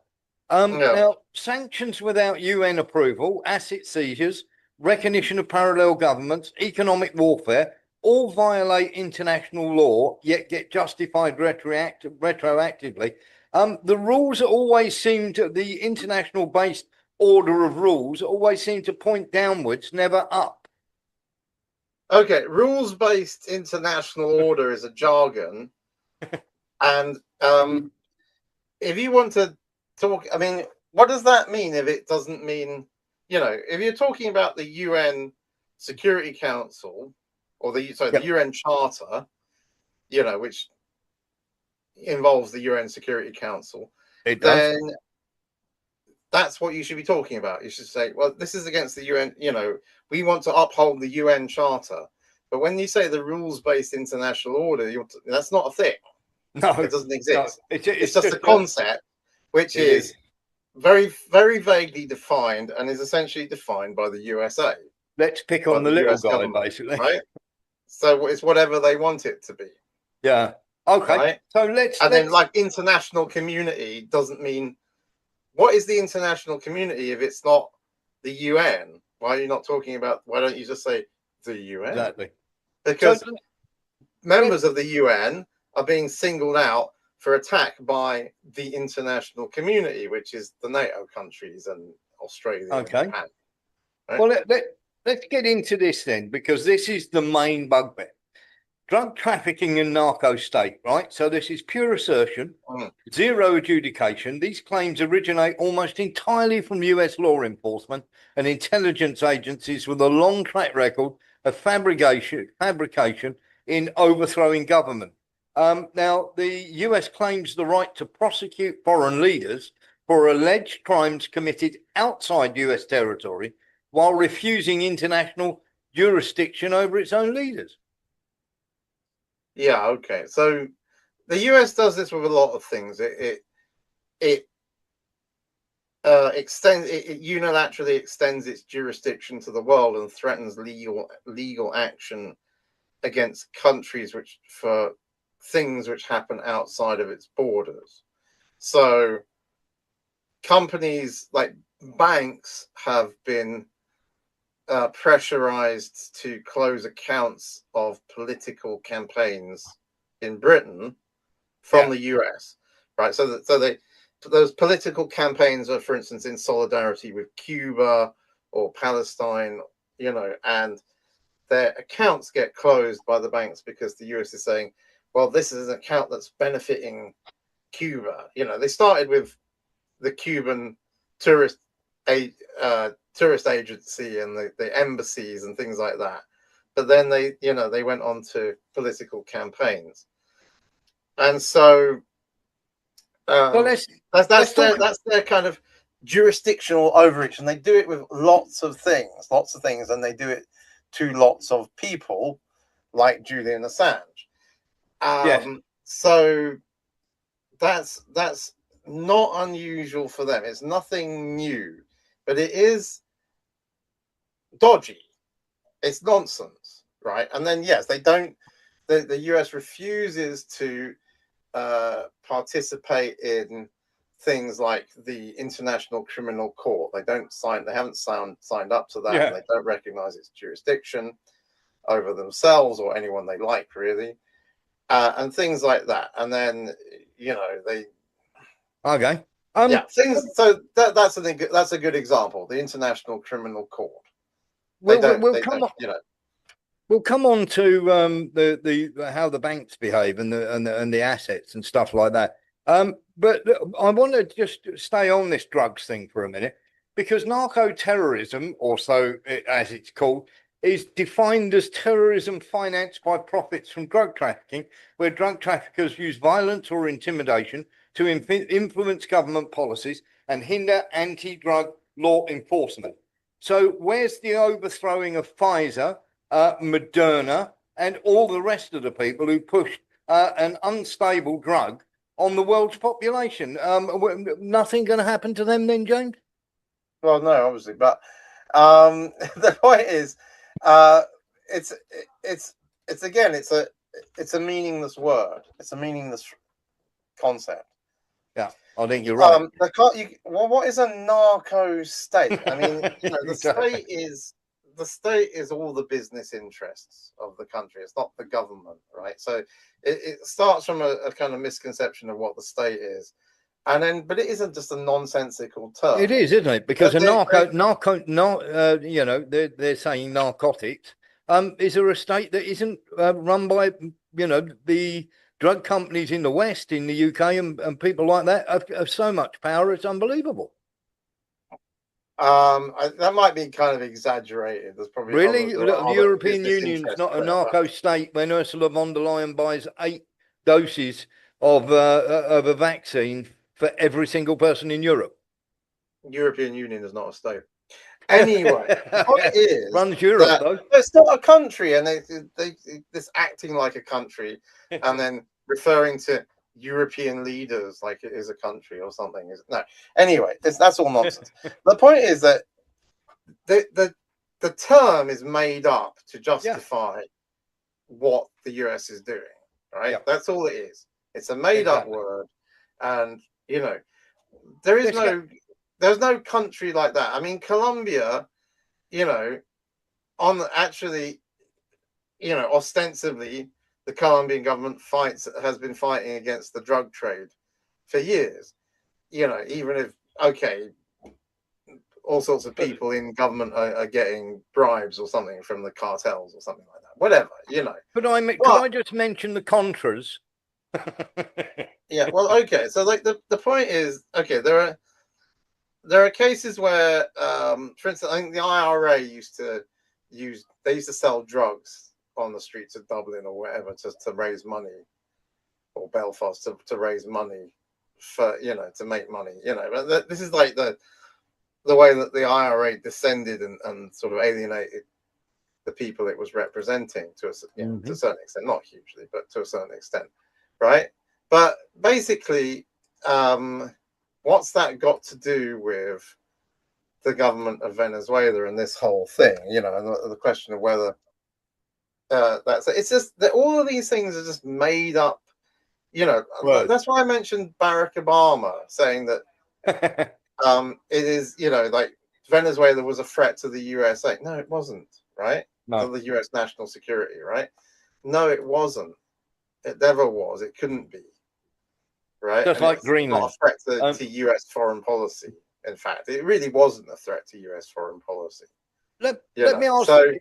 Now, sanctions without UN approval, asset seizures, recognition of parallel governments, economic warfare, all violate international law, yet get justified retroactively. The rules always seem to, the international based order of rules always seem to point downwards, never up. Okay, rules-based international order is a jargon. And if you want to talk, I mean, what does that mean if it doesn't mean, if you're talking about the UN Security Council or the UN Charter, which involves the UN Security Council, then that's what you should be talking about. You should say, well, this is against the UN, we want to uphold the UN Charter. But when you say the rules-based international order, that's not a thing. No, it doesn't exist. No, it's just a concept, which is very, very vaguely defined and is essentially defined by the USA. Let's pick on the little guy, basically. Right? So it's whatever they want it to be. Yeah. Okay. Right? So let's then like international community doesn't mean, what is the international community if it's not the UN? Why are you not talking about, why don't you just say the UN? Exactly. Because members of the UN are being singled out for attack by the international community, which is the NATO countries and Australia. Okay. And Japan, right? Well, let's get into this then, because this is the main bugbear. Drug trafficking and narco state, right? So this is pure assertion, zero adjudication. These claims originate almost entirely from US law enforcement and intelligence agencies with a long track record of fabrication in overthrowing government. Now, the US claims the right to prosecute foreign leaders for alleged crimes committed outside US territory while refusing international jurisdiction over its own leaders. Yeah, okay. So the US does this with a lot of things. It unilaterally extends its jurisdiction to the world and threatens legal action against countries for things which happen outside of its borders. So companies like banks have been pressurized to close accounts of political campaigns in Britain from the US, right? So those political campaigns are, for instance, in solidarity with Cuba or Palestine, and their accounts get closed by the banks because the US is saying, well, this is an account that's benefiting Cuba. They started with the Cuban tourist agency and the embassies and things like that, but then they went on to political campaigns, and so that's their kind of jurisdictional overreach, and they do it with lots of things, and they do it to lots of people, like Julian Assange. So that's not unusual for them. It's nothing new, but it is dodgy. It's nonsense, right? And then yes, they don't. The US refuses to participate in things like the International Criminal Court. They haven't signed up to that. And they don't recognize its jurisdiction over themselves or anyone they like, really, and things like that. And then they. Okay. Things. So that's a good example. The International Criminal Court. We'll come on to the how the banks behave and the assets and stuff like that. But I want to just stay on this drugs thing for a minute, because narco-terrorism, or so as it's called, is defined as terrorism financed by profits from drug trafficking, where drug traffickers use violence or intimidation to influence government policies and hinder anti-drug law enforcement. So where's the overthrowing of Pfizer, Moderna, and all the rest of the people who pushed an unstable drug on the world's population? Nothing going to happen to them then, James? Well, no, obviously, but the point is, it's a meaningless word. It's a meaningless concept. Yeah, I think you're right. What is a narco state? I mean, the state is the state is all the business interests of the country. It's not the government, right? So it starts from a kind of misconception of what the state is, and then, but it isn't just a nonsensical term. It is, isn't it? Because you know, they're saying narcotics. Is there a state that isn't run by, you know, the drug companies in the West, in the UK, and people like that have so much power, it's unbelievable. That might be kind of exaggerated. There's probably really the European business Union's not a there, narco state when Ursula von der Leyen buys 8 doses of a vaccine for every single person in Europe. European Union is not a state. Anyway, the point is runs Europe though. It's not a country, and they this acting like a country, and then referring to European leaders like it is a country or something. No. Anyway, that's all nonsense. The point is that the term is made up to justify what the US is doing, right? That's all it is. It's a made up word, and you know, there's no country like that. I mean, Colombia, you know, ostensibly, the Colombian government has been fighting against the drug trade for years. You know, even if all sorts of people in government are getting bribes or something from the cartels or something like that. Whatever, you know. Could I just mention the Contras? Yeah, well, okay. So, like, the point is, there are cases where, for instance, I think the IRA used to sell drugs on the streets of Dublin or wherever to raise money, or Belfast to raise money for, you know, to make money, you know. But this is like the way that the IRA descended and sort of alienated the people it was representing to a certain extent, not hugely, but to a certain extent, right? But basically, what's that got to do with the government of Venezuela and this whole thing? You know, and the question of whether it's just that all of these things are just made up. You know, that's why I mentioned Barack Obama saying that it is, you know, like Venezuela was a threat to the USA. No, it wasn't, right? No. To the US national security, right? No, it wasn't. It never was. It couldn't be. Right? Just like Greenland. Not a threat to US foreign policy. In fact, it really wasn't a threat to US foreign policy. Let me ask you,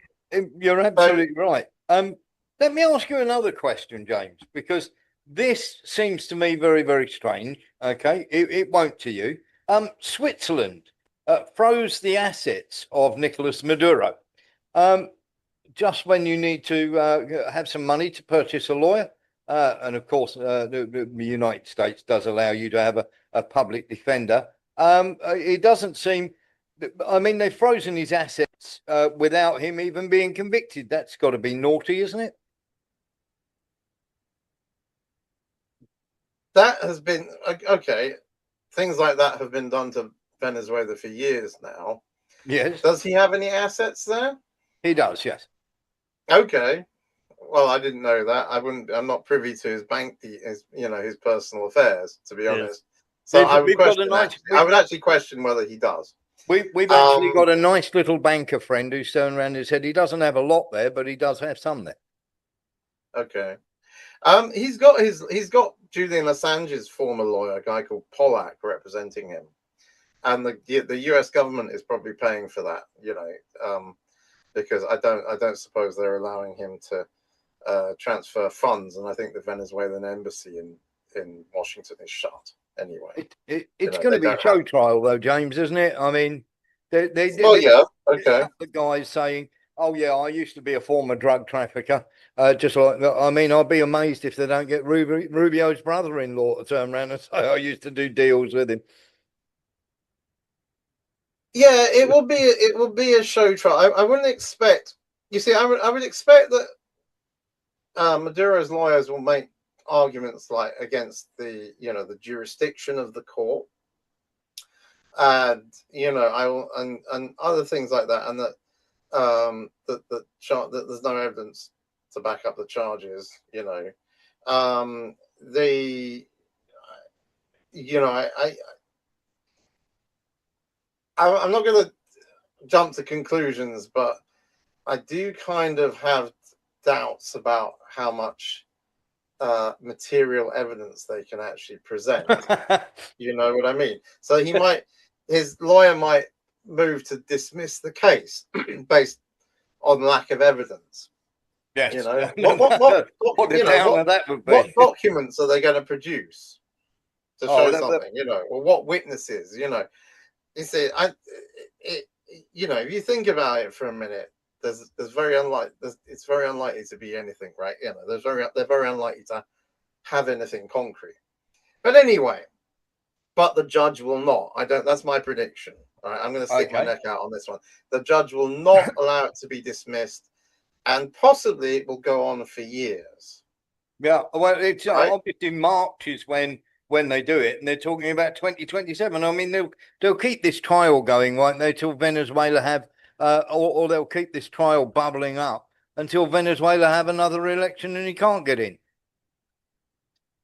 you're absolutely right. Let me ask you another question, James, because this seems to me very, very strange. Okay, it won't to you. Switzerland froze the assets of Nicolas Maduro just when you need to have some money to purchase a lawyer. And of course, the United States does allow you to have a public defender. It doesn't seem, I mean, they've frozen his assets without him even being convicted. That's got to be naughty, isn't it? That has been, okay, things like that have been done to Venezuela for years now. Yes. Does he have any assets there? He does, yes. Okay. Well, I didn't know that. I'm not privy to his his personal affairs, to be honest. So I would actually question whether he does. We've actually got a nice little banker friend who's turned around and said he doesn't have a lot there, but he does have some there. Okay. He's got Julian Assange's former lawyer, a guy called Pollack, representing him, and the US government is probably paying for that, you know, because I don't suppose they're allowing him to transfer funds, and I think the Venezuelan embassy in Washington is shut anyway. It's going to be a show trial, though, James, isn't it? I mean, okay. The guys saying, "Oh yeah, I used to be a former drug trafficker." Just like, I mean, I'll be amazed if they don't get Rubio's brother-in-law to turn around and say, "I used to do deals with him." Yeah, it will be a show trial. I wouldn't expect. You see, I would expect that Maduro's lawyers will make arguments like against the jurisdiction of the court, and and other things like that, and that that there's no evidence to back up the charges. I'm not going to jump to conclusions, but I do kind of have doubts about how much material evidence they can actually present. You know what I mean? So his lawyer might move to dismiss the case based on lack of evidence. Yes. You know, what documents are they going to produce to show something? You know, or what witnesses? You know, you see, you know, if you think about it for a minute, it's very unlikely to be anything, right? You know, they're very unlikely to have anything concrete. But anyway, but the judge will not. That's my prediction. All right, I'm going to stick my neck out on this one. The judge will not allow it to be dismissed, and possibly it will go on for years. Yeah, well, it's obviously March is when they do it, and they're talking about 2027. I mean, they'll keep this trial going, won't they, till Venezuela have, or they'll keep this trial bubbling up until Venezuela have another election and he can't get in.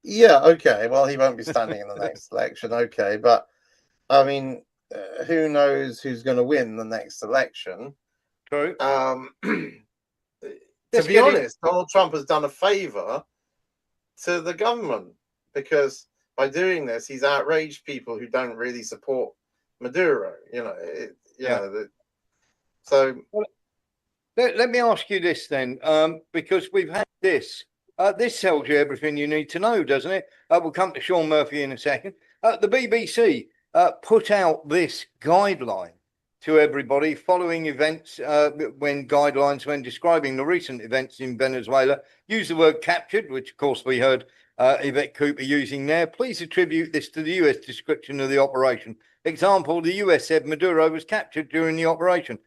Yeah, okay. Well, he won't be standing in the next election, okay. But, I mean, who knows who's going to win the next election? True. To be honest, Donald Trump has done a favor to the government, because by doing this, he's outraged people who don't really support Maduro. You know, so... Well, let me ask you this then, because we've had this. This tells you everything you need to know, doesn't it? We'll come to Sean Murphy in a second. The BBC put out this guideline to everybody following events, when describing the recent events in Venezuela, use the word captured, which of course we heard Yvette Cooper using there. Please attribute this to the US description of the operation. Example, the US said Maduro was captured during the operation.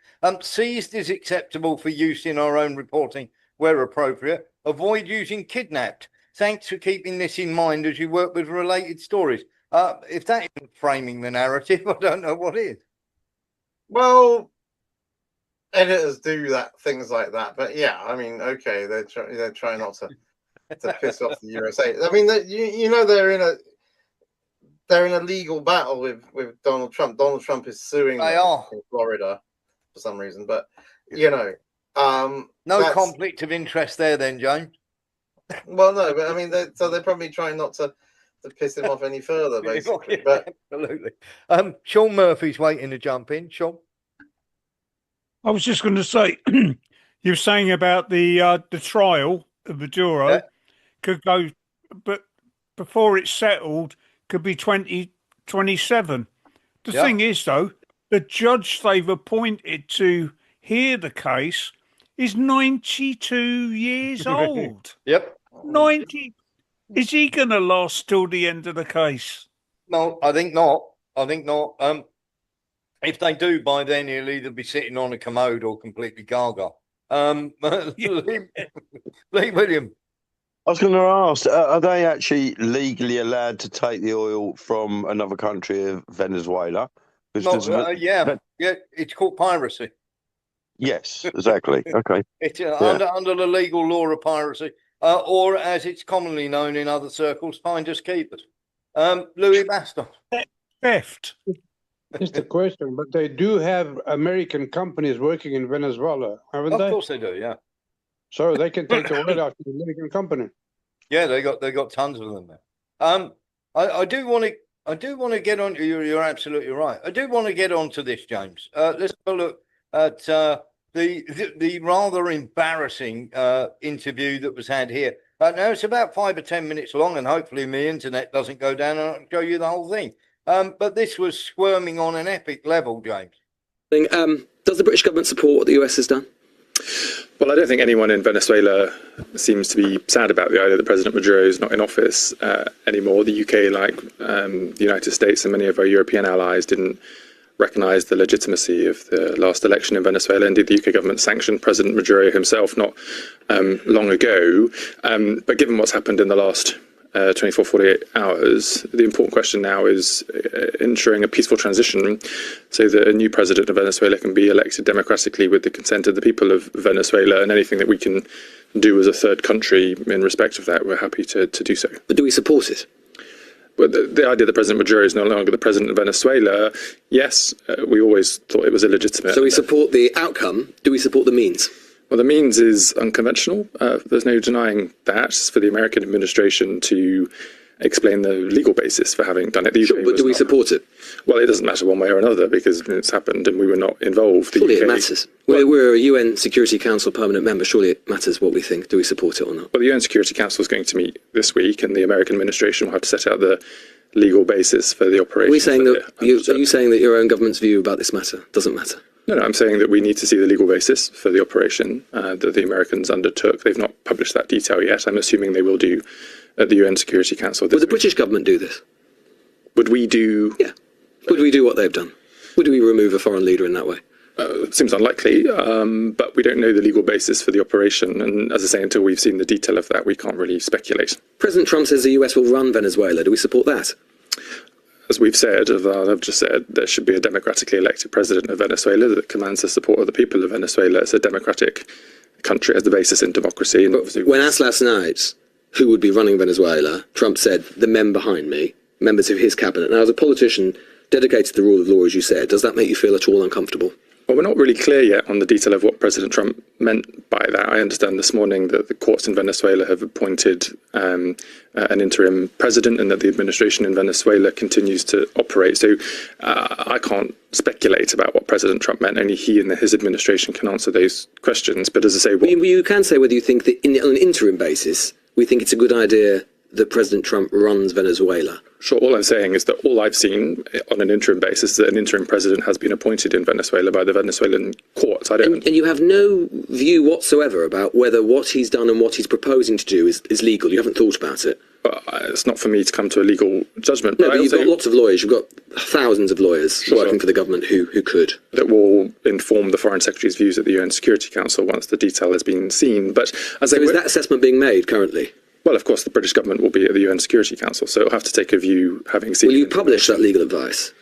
Seized is acceptable for use in our own reporting where appropriate. Avoid using kidnapped. Thanks for keeping this in mind as you work with related stories. If that isn't framing the narrative, I don't know what is. Well, editors do things like that, but yeah, I mean, okay, they're trying not to piss off the USA. I mean, you know, they're in a legal battle with Donald Trump. Donald Trump is suing them in Florida for some reason, but you know, no conflict of interest there, then, James. Well, no, but I mean, they're probably trying not to piss him off any further, basically. Yeah, but absolutely. Sean Murphy's waiting to jump in. Sean, I was just going to say, you're saying about the trial of Maduro could go, but before it's settled, could be 2027. The thing is, though, the judge they've appointed to hear the case is 92 years old. 90. Is he going to last till the end of the case? No, I think not. If they do, by then he'll either be sitting on a commode or completely gaga. Lee William. I was going to ask, are they actually legally allowed to take the oil from another country of Venezuela? Yeah, it's called piracy. Yes, exactly. Okay. It's under the legal law of piracy, or as it's commonly known in other circles, finders keepers. Louis Baston. Theft. Just a question, but they do have American companies working in Venezuela, haven't they? Of course they do, yeah. So they can take the oil out of the American company. Yeah, they got tons of them there. I do want to get on. You're absolutely right. I do want to get on to this, James. Let's have a look at the rather embarrassing interview that was had here. Now it's about 5 or 10 minutes long, and hopefully my internet doesn't go down and I can show you the whole thing. But this was squirming on an epic level, James. Does the British government support what the US has done? Well, I don't think anyone in Venezuela seems to be sad about the idea that President Maduro is not in office anymore. The UK, like the United States and many of our European allies, didn't recognise the legitimacy of the last election in Venezuela. Indeed, the UK government sanctioned President Maduro himself not long ago. But given what's happened in the last 24, 48 hours, the important question now is ensuring a peaceful transition so that a new president of Venezuela can be elected democratically with the consent of the people of Venezuela, and anything that we can do as a third country in respect of that, we're happy to do so. But do we support it? Well, the idea that President Maduro is no longer the president of Venezuela, yes, we always thought it was illegitimate. So we support the outcome. Do we support the means? Well, the means is unconventional. There's no denying that. It's for the American administration to explain the legal basis for having done it. The UK Sure, but do we support it? Well, it doesn't matter one way or another because it's happened and we were not involved. Surely it matters. We're a UN Security Council permanent member. Surely it matters what we think. Do we support it or not? Well, the UN Security Council is going to meet this week and the American administration will have to set out the legal basis for the operation. Are you saying that your own government's view about this matter doesn't matter? No, I'm saying that we need to see the legal basis for the operation that the Americans undertook. They've not published that detail yet. I'm assuming they will do at the UN Security Council. Would the British government do this? Would we do... Yeah. Would we do what they've done? Would we remove a foreign leader in that way? It seems unlikely, but we don't know the legal basis for the operation. And as I say, until we've seen the detail of that, we can't really speculate. President Trump says the US will run Venezuela. Do we support that? As we've said, as I've just said, there should be a democratically elected president of Venezuela that commands the support of the people of Venezuela. It's a democratic country, has the basis in democracy. And but when asked last night who would be running Venezuela, Trump said, the men behind me, members of his cabinet. Now, as a politician dedicated to the rule of law, as you said, does that make you feel at all uncomfortable? Well, we're not really clear yet on the detail of what President Trump meant by that. I understand this morning that the courts in Venezuela have appointed an interim president and that the administration in Venezuela continues to operate. So I can't speculate about what President Trump meant. Only he and his administration can answer those questions. But as I say... You can say whether you think that on an interim basis, we think it's a good idea that President Trump runs Venezuela. Sure, all I'm saying is that all I've seen on an interim basis is that an interim president has been appointed in Venezuela by the Venezuelan courts. And you have no view whatsoever about whether what he's done and what he's proposing to do is legal. You haven't thought about it. It's not for me to come to a legal judgment. No, but you've got lots of lawyers. You've got thousands of lawyers working for the government who could. That will inform the Foreign Secretary's views at the UN Security Council once the detail has been seen. But is that assessment being made currently? Well, of course, the British government will be at the UN Security Council, so it'll have to take a view having seen... Will you publish that legal advice?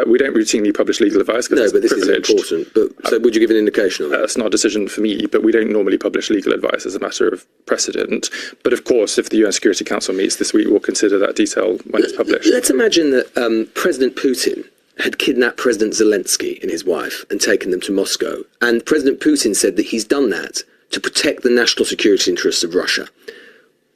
We don't routinely publish legal advice. No, but this is important. But so would you give an indication of it? That's not a decision for me, but we don't normally publish legal advice as a matter of precedent. But of course, if the UN Security Council meets this week, we'll consider that detail when it's published. Let's imagine that President Putin had kidnapped President Zelensky and his wife and taken them to Moscow. And President Putin said that he's done that to protect the national security interests of Russia.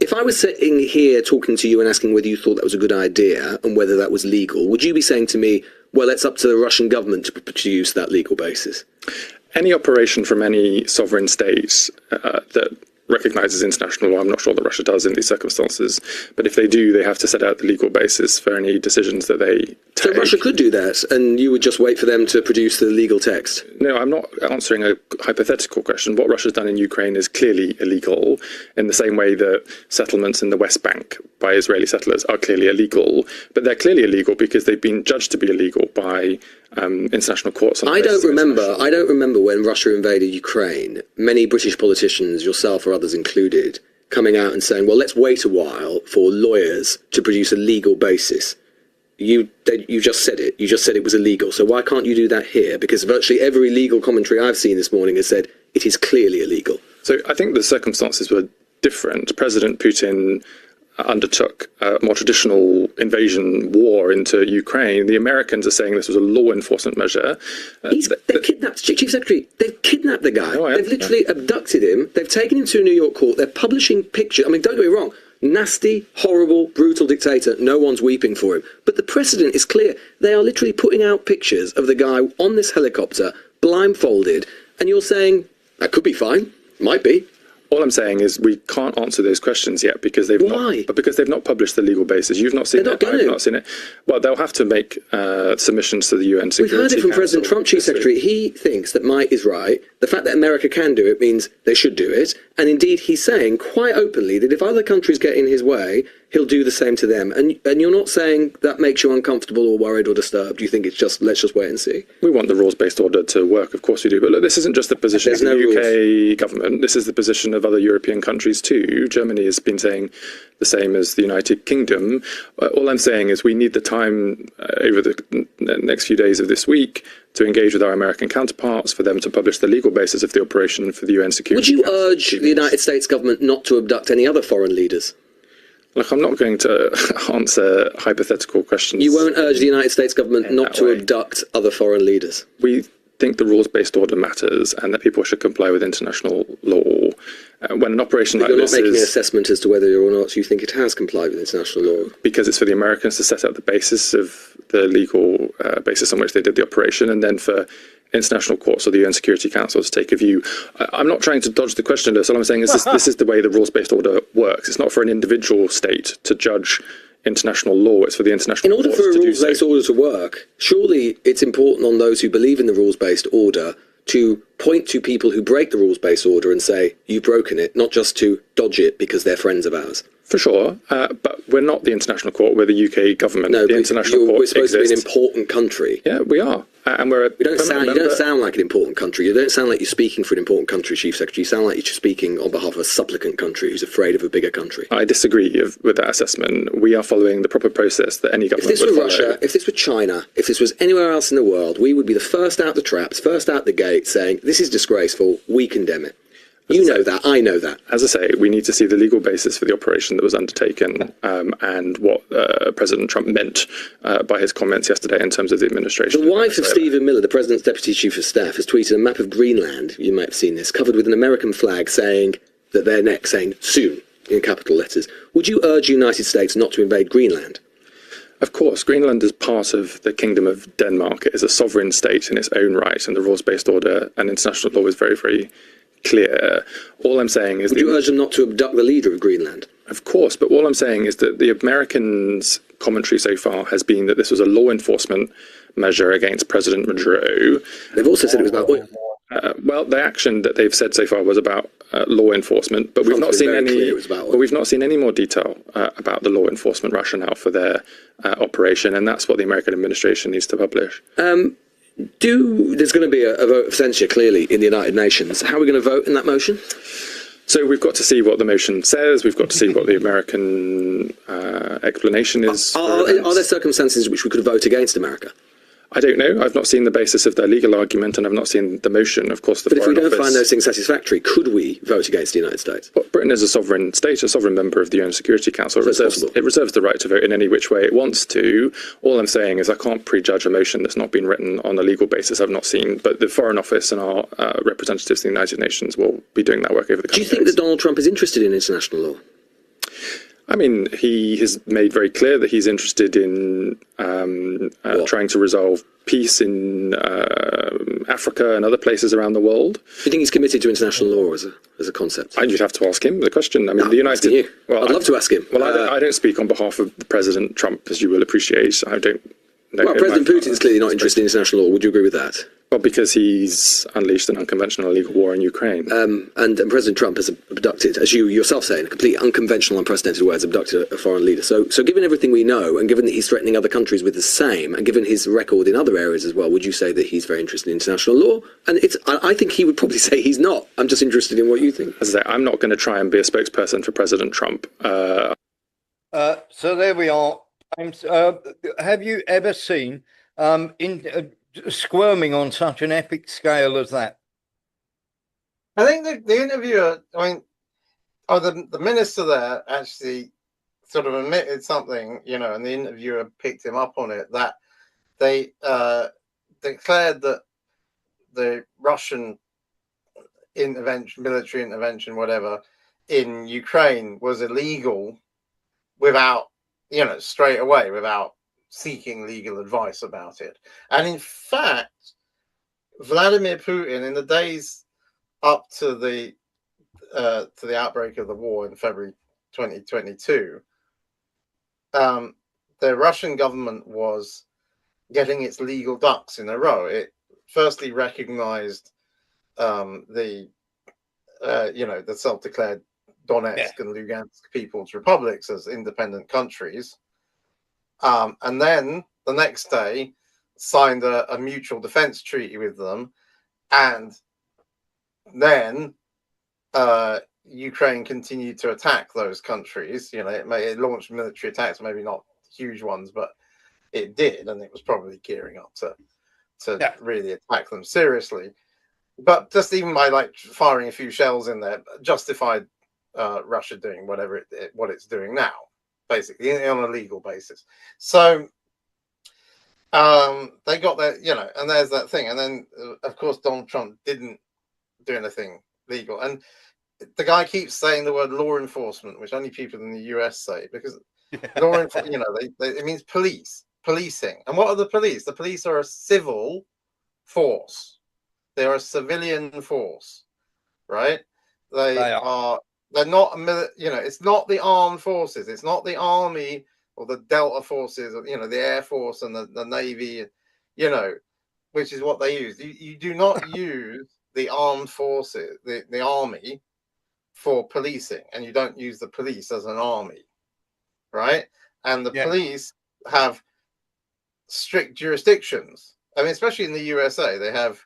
If I was sitting here talking to you and asking whether you thought that was a good idea and whether that was legal, would you be saying to me, well, it's up to the Russian government to produce that legal basis? Any operation from any sovereign state that recognises international law, I'm not sure that Russia does in these circumstances, but if they do, they have to set out the legal basis for any decisions that they take. So Russia could do that, and you would just wait for them to produce the legal text? No, I'm not answering a hypothetical question. What Russia's done in Ukraine is clearly illegal, in the same way that settlements in the West Bank by Israeli settlers are clearly illegal, but they're clearly illegal because they've been judged to be illegal by international courts. I don't remember when Russia invaded Ukraine, many British politicians, yourself or others included, coming out and saying, well, let's wait a while for lawyers to produce a legal basis. You just said it. You just said it was illegal. So why can't you do that here? Because virtually every legal commentary I've seen this morning has said it is clearly illegal. So I think the circumstances were different. President Putin undertook a more traditional invasion war into Ukraine. The Americans are saying this was a law enforcement measure. They've kidnapped, Chief Secretary, they've kidnapped the guy. They've literally abducted him. They've taken him to a New York court. They're publishing pictures. I mean, don't get me wrong. Nasty, horrible, brutal dictator. No one's weeping for him. But the precedent is clear. They are literally putting out pictures of the guy on this helicopter, blindfolded. And you're saying, that could be fine. Might be. All I'm saying is we can't answer those questions yet because they've not published the legal basis. You've not seen it. I've not seen it. Well, they'll have to make submissions to the UN Security Council. We've heard it from President Trump, Chief Secretary. He thinks that might is right. The fact that America can do it means they should do it. And indeed, he's saying quite openly that if other countries get in his way, he'll do the same to them. And you're not saying that makes you uncomfortable or worried or disturbed. You think it's just, let's just wait and see? We want the rules-based order to work, of course we do. But look, this isn't just the position of the UK government. This is the position of other European countries too. Germany has been saying the same as the United Kingdom. All I'm saying is we need the time over the next few days of this week to engage with our American counterparts, for them to publish the legal basis of the operation for the UN Security Council. Would you urge the United States government not to abduct any other foreign leaders? Look, I'm not going to answer hypothetical questions. You won't urge the United States government not to abduct other foreign leaders? We think the rules-based order matters and that people should comply with international law. When an operation like this is... You're not making an assessment as to whether or not you think it has complied with international law. Because it's for the Americans to set out the basis of the legal basis on which they did the operation, and then for international courts or the UN Security Council to take a view. I'm not trying to dodge the question, Lewis. All I'm saying is this is the way the rules-based order works. It's not for an individual state to judge international law. It's for the international courts to do so. In order for a rules-based order to work, surely it's important on those who believe in the rules-based order to point to people who break the rules-based order and say, you've broken it, not just to dodge it because they're friends of ours. For sure, but we're not the international court, we're the UK government. No, the international court we're supposed to be an important country. Yeah, we are. And we're you don't sound like an important country. You don't sound like you're speaking for an important country, Chief Secretary. You sound like you're speaking on behalf of a supplicant country who's afraid of a bigger country. I disagree with that assessment. We are following the proper process that any government would follow. If this were Russia, if this were China, if this was anywhere else in the world, we would be the first out the traps, first out the gate, saying, this is disgraceful, we condemn it. You know that, I know that. As I say, we need to see the legal basis for the operation that was undertaken and what President Trump meant by his comments yesterday in terms of the administration. The wife of Stephen Miller, the President's Deputy Chief of Staff, has tweeted a map of Greenland, you might have seen this, covered with an American flag saying that they're next, saying soon, in capital letters. Would you urge the United States not to invade Greenland? Of course, Greenland is part of the Kingdom of Denmark. It is a sovereign state in its own right, and the rules-based order and international law is very, very clear. All I'm saying is... Would you urge them not to abduct the leader of Greenland? Of course, but all I'm saying is that the Americans' commentary so far has been that this was a law enforcement measure against President Maduro. They've also said it was about oil. Well, the action that they've said so far was about law enforcement, but we've not seen any. But we've not seen any more detail about the law enforcement rationale for their operation, and that's what the American administration needs to publish. There's going to be a vote of censure clearly in the United Nations. How are we going to vote in that motion? So we've got to see what the motion says. We've got to see what the American explanation is. Are there circumstances in which we could vote against America? I don't know. I've not seen the basis of their legal argument, and I've not seen the motion. Of course, but if we don't find those things satisfactory, could we vote against the United States? Well, Britain is a sovereign state, a sovereign member of the UN Security Council. It reserves the right to vote in any which way it wants to. All I'm saying is I can't prejudge a motion that's not been written on a legal basis. I've not seen, but the Foreign Office and our representatives in the United Nations will be doing that work over the coming days. Do you think that Donald Trump is interested in international law? I mean, he has made very clear that he's interested in trying to resolve peace in Africa and other places around the world. Do you think he's committed to international law as a concept? You'd have to ask him the question. I mean, the United States. Well, I'd love to ask him. Well, I don't speak on behalf of President Trump, as you will appreciate. I don't know. Well, President Putin is clearly not interested in international law. Would you agree with that? Well, because he's unleashed an unconventional illegal war in Ukraine. And President Trump has abducted, as you yourself say, in completely unconventional, unprecedented words, abducted a foreign leader. So given everything we know, and given that he's threatening other countries with the same, and given his record in other areas as well, would you say that he's very interested in international law? And I think he would probably say he's not. I'm just interested in what you think. As I say, I'm not going to try and be a spokesperson for President Trump. So there we are. James, have you ever seen squirming on such an epic scale as that? I think the interviewer, the minister there actually sort of admitted something, and the interviewer picked him up on it, that they declared that the Russian intervention, military intervention, whatever, in Ukraine was illegal without, straight away, without seeking legal advice about it. And in fact, Vladimir Putin, in the days up to the outbreak of the war in February 2022, the Russian government was getting its legal ducks in a row. It firstly recognized the self-declared Donetsk and Lugansk People's Republics as independent countries. And then the next day signed a mutual defense treaty with them. And then Ukraine continued to attack those countries. It launched military attacks, maybe not huge ones, but it did. And it was probably gearing up to really attack them seriously. But just even by firing a few shells in there justified Russia doing what it's doing now, basically on a legal basis. So They got their, and there's that thing. And then, of course, Donald Trump didn't do anything legal. And the guy keeps saying the word law enforcement, which only people in the US say, because law enforcement, it means policing. And what are the police? The police are a civil force. They are a civilian force, right? They are. They're not, it's not the armed forces. It's not the army or the Delta forces, or, the Air Force and the Navy, which is what they use. You do not use the armed forces, the army, for policing, and you don't use the police as an army, right? And the police have strict jurisdictions. I mean, especially in the USA, they have,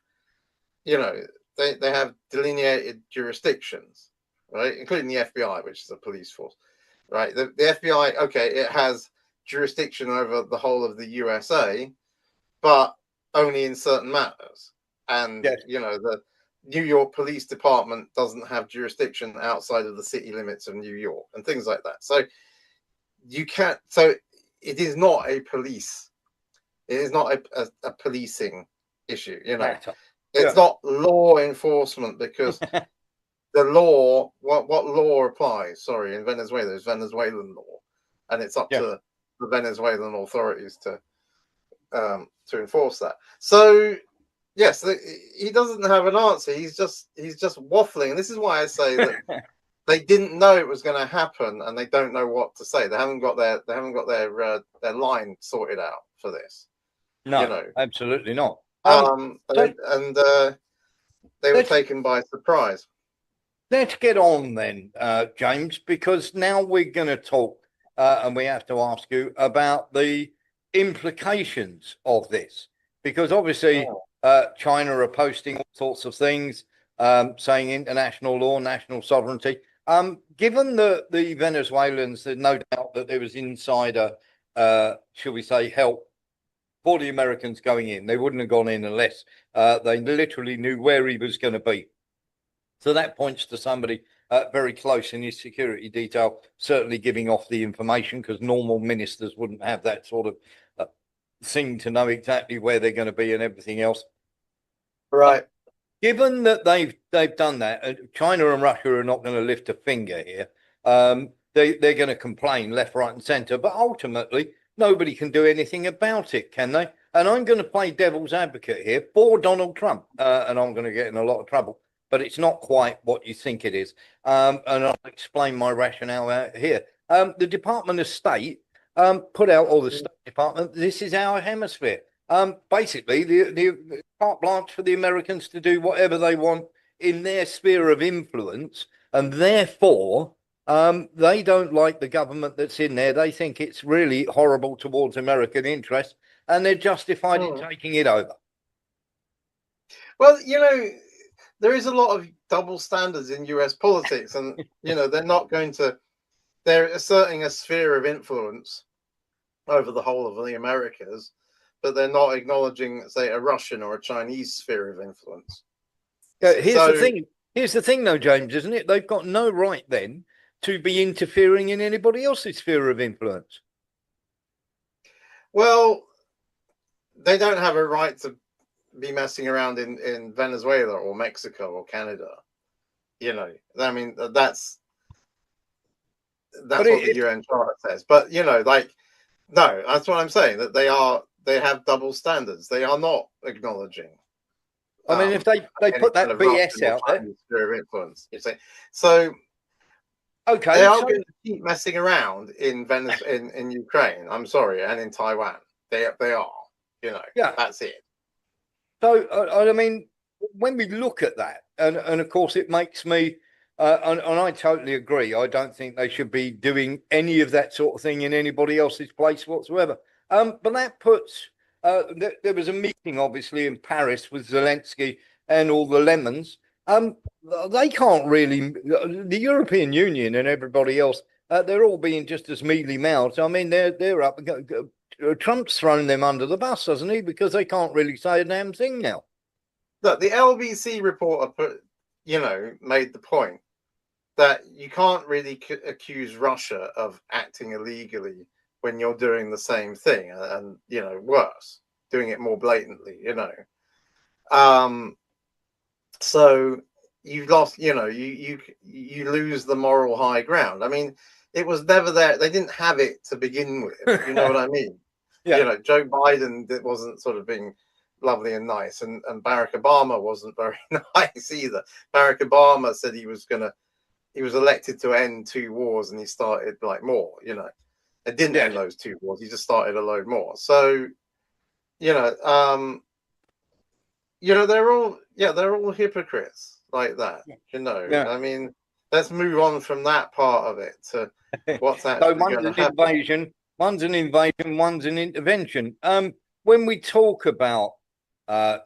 they have delineated jurisdictions, right? Including the FBI, which is a police force, right? The FBI, okay, it has jurisdiction over the whole of the USA, but only in certain matters. And, the New York Police Department doesn't have jurisdiction outside of the city limits of New York and things like that. So you can't, so it is not a police. It is not a policing issue, It's not law enforcement, because the law, what law applies? Sorry, in Venezuela is Venezuelan law, and it's up to the Venezuelan authorities to enforce that. So yes, he doesn't have an answer. He's just waffling. And this is why I say that they didn't know it was going to happen, and they don't know what to say. They haven't got their line sorted out for this. No, absolutely not. They were taken by surprise. Let's get on then, James, because now we're going to talk, and we have to ask you about the implications of this, because obviously China are posting all sorts of things, saying international law, national sovereignty. Given the Venezuelans, there's no doubt that there was insider, shall we say, help for the Americans going in. They wouldn't have gone in unless they literally knew where he was going to be. So that points to somebody very close in his security detail, certainly giving off the information, because normal ministers wouldn't have that sort of thing to know exactly where they're going to be and everything else. Right. Given that they've done that, China and Russia are not going to lift a finger here. They're going to complain left, right, and centre, but ultimately nobody can do anything about it, can they? And I'm going to play devil's advocate here for Donald Trump, and I'm going to get in a lot of trouble. But it's not quite what you think it is. And I'll explain my rationale out here. The Department of State put out, or the State Department, this is our hemisphere. Basically, the carte blanche for the Americans to do whatever they want in their sphere of influence. And therefore, they don't like the government that's in there. They think it's really horrible towards American interests, and they're justified in taking it over. Well, there is a lot of double standards in US politics, and they're asserting a sphere of influence over the whole of the Americas, but they're not acknowledging, say, a Russian or a Chinese sphere of influence. Here's the thing though, James, isn't it? They've got no right then to be interfering in anybody else's sphere of influence. Well, they don't have a right to be messing around in Venezuela or Mexico or Canada. I mean, that's what the UN Charter says. But no, that's what I'm saying, that they have double standards. They are not acknowledging. I mean, if they put that BS out there, sphere of influence, you see. So okay, they are going to keep messing around in in Ukraine. I'm sorry, and in Taiwan, they are. That's it. So, I mean, when we look at that, and of course it makes me, and I totally agree, I don't think they should be doing any of that sort of thing in anybody else's place whatsoever. But that puts, there was a meeting, obviously, in Paris with Zelensky and all the lemons. They can't really, the European Union and everybody else, they're all being just as mealy-mouthed. I mean, they're up. Trump's thrown them under the bus, hasn't he? Because they can't really say a damn thing now. Look, the LBC reporter made the point that you can't really accuse Russia of acting illegally when you're doing the same thing, and worse. doing it more blatantly, you know. So you've lost, you know, you lose the moral high ground. I mean, it was never there. They didn't have it to begin with. You know what I mean? Yeah. You know, Joe Biden wasn't sort of being lovely and nice, and Barack Obama wasn't very nice either. Barack Obama said he was elected to end 2 wars, and he started like more, you know. It didn't end those 2 wars. He just started a load more. So, you know, they're all hypocrites like that. You know, I mean, let's move on from that part of it to what's actually going to happen. One's an invasion, one's an intervention. When we talk about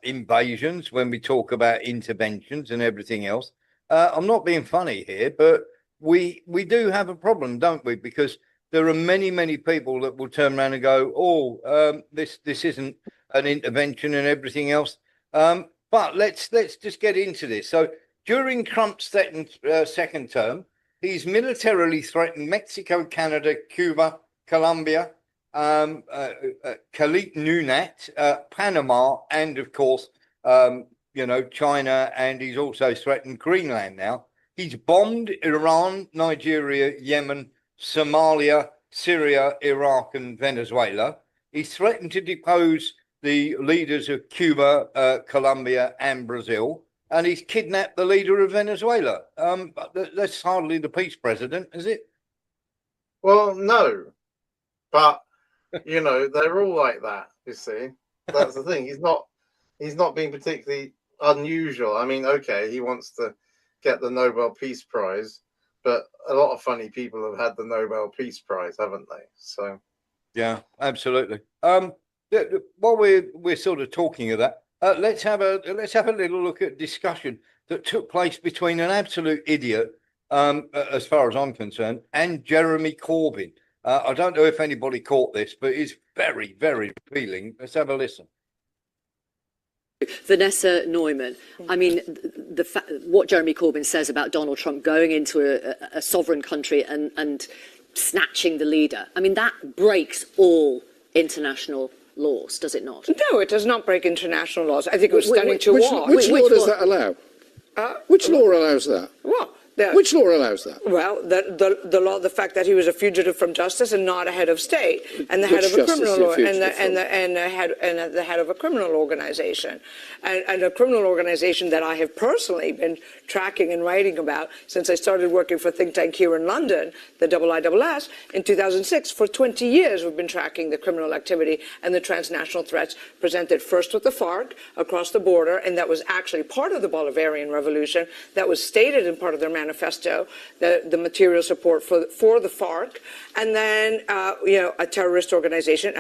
invasions, when we talk about interventions and everything else, I'm not being funny here, but we do have a problem, don't we? Because there are many people that will turn around and go, "Oh, this isn't an intervention," and everything else. But let's just get into this. So during Trump's second term, he's militarily threatened Mexico, Canada, Cuba, Colombia, Khalid Nunat, Panama, and of course, you know, China, and he's also threatened Greenland now. He's bombed Iran, Nigeria, Yemen, Somalia, Syria, Iraq, and Venezuela. He's threatened to depose the leaders of Cuba, Colombia, and Brazil, and he's kidnapped the leader of Venezuela. That's hardly the peace president, is it? Well, no, but you know, they're all like that. You see, that's the thing. He's not being particularly unusual. I mean, okay, he wants to get the Nobel Peace Prize, but a lot of funny people have had the Nobel Peace Prize, haven't they? So, yeah, absolutely. While we're sort of talking of that, let's have a little look at discussion that took place between an absolute idiot, as far as I'm concerned, and Jeremy Corbyn. I don't know if anybody caught this, but it's very, very appealing. Let's have a listen. Vanessa Neumann, I mean, what Jeremy Corbyn says about Donald Trump going into a sovereign country and snatching the leader, I mean, that breaks all international laws, does it not? No, it does not break international laws. I think it was stunning to watch. Which law does that allow? Which law allows that? Well, which law allows that? Well, the law, the fact that he was a fugitive from justice and not a head of state, and the head of a criminal law, and the head of a criminal organization, and a criminal organization that I have personally been tracking and writing about since I started working for a think tank here in London, the IISS, in 2006. For 20 years, we've been tracking the criminal activity and the transnational threats presented first with the FARC across the border, and that was actually part of the Bolivarian Revolution. That was stated in part of their manifesto, the material support for the FARC, and then you know, a terrorist organization.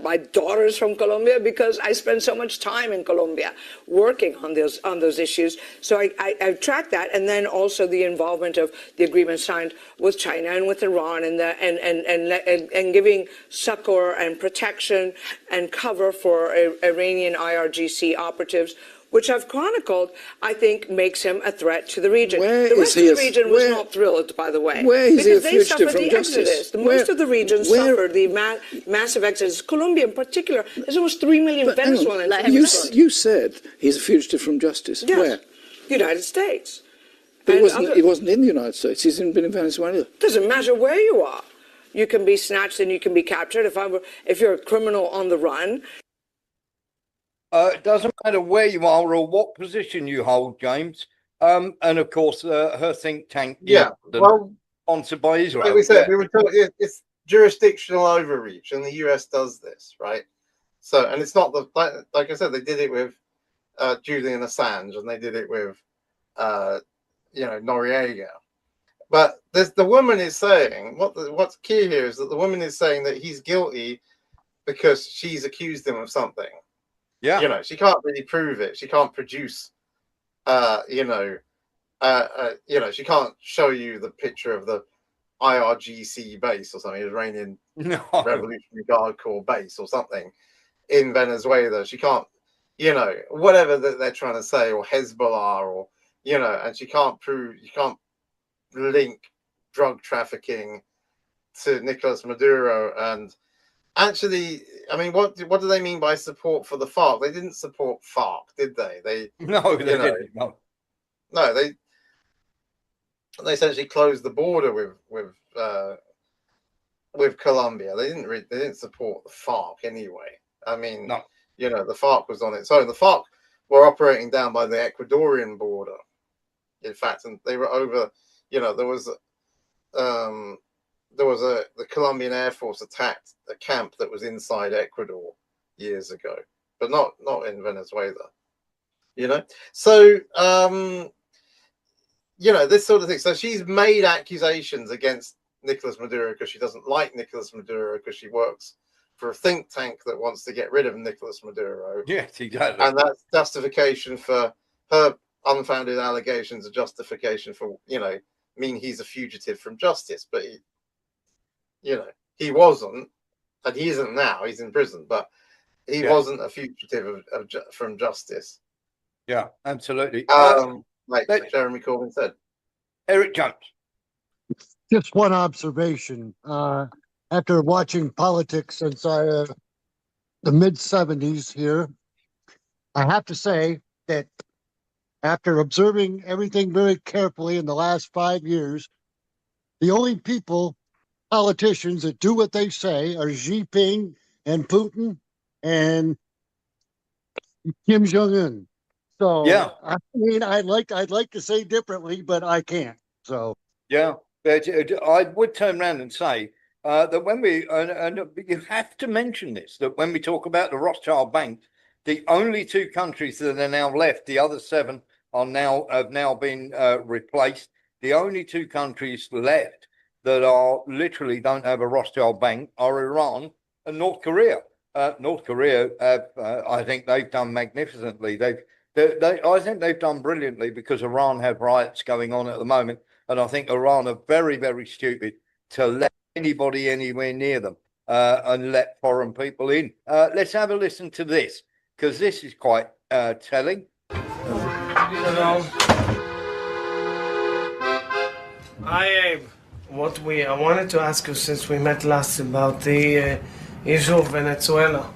My daughter is from Colombia because I spend so much time in Colombia working on those issues. So I've tracked that, and then also the involvement of the agreement signed with China and with Iran, and giving succor and protection and cover for Iranian IRGC operatives, which I've chronicled, I think makes him a threat to the region. The rest of the region was not thrilled, by the way. Where is he a fugitive from justice? Most of the region suffered the massive exodus. Colombia, in particular, there's almost 3 million Venezuelans. You said he's a fugitive from justice. Yes. Where? The United States. But he wasn't in the United States. He's been in Venezuela. Doesn't matter where you are. You can be snatched and you can be captured. If you're a criminal on the run. It doesn't matter where you are or what position you hold, James. And of course, her think tank, well, sponsored by Israel. Like we said, we were talking, it's jurisdictional overreach, and the US does this, right? So, and it's not like I said, they did it with Julian Assange, and they did it with you know, Noriega. But the woman is saying what's key here is that the woman is saying that he's guilty because she's accused him of something. Yeah, you know, she can't really prove it. She can't produce, you know, she can't show you the picture of the IRGC base or something, Iranian Revolutionary Guard Corps base or something in Venezuela. She can't, you know, whatever that they're trying to say, or Hezbollah, or you know, and she can't prove, you can't link drug trafficking to Nicolas Maduro and actually, I mean, what do they mean by support for the FARC? They didn't support FARC, did they? No, they didn't. No, they essentially closed the border with Colombia. They didn't support the FARC anyway. I mean, no. The FARC was on its own. The FARC were operating down by the Ecuadorian border, in fact, and they were over. There was the Colombian Air Force attacked a camp that was inside Ecuador years ago, but not in Venezuela. So this sort of thing. So she's made accusations against Nicolas Maduro because she doesn't like Nicolas Maduro because she works for a think tank that wants to get rid of Nicolas Maduro. Yes, exactly. And that's justification for her unfounded allegations, a justification for mean he's a fugitive from justice, but he wasn't, and he isn't now. He's in prison, but he wasn't a fugitive from justice. Yeah, absolutely. Like Jeremy Corbyn said. Eric Jones. Just one observation. After watching politics since the mid 70s here, I have to say that after observing everything very carefully in the last 5 years, the only politicians that do what they say are Xi Jinping and Putin and Kim Jong-un. So yeah, I mean, I'd like to say differently, but I can't. So yeah, but I would turn around and say that when we and you have to mention this, that when we talk about the Rothschild Bank, the only two countries that are now left, the other seven have now been replaced. The only two countries left that are literally don't have a Rothschild Bank are Iran and North Korea. North Korea, I think they've done magnificently. I think they've done brilliantly because Iran have riots going on at the moment, and I think Iran are very, very stupid to let anybody anywhere near them and let foreign people in. Let's have a listen to this because this is quite telling. Hello. Hi, Abe. I wanted to ask you since we met last about the issue of Venezuela.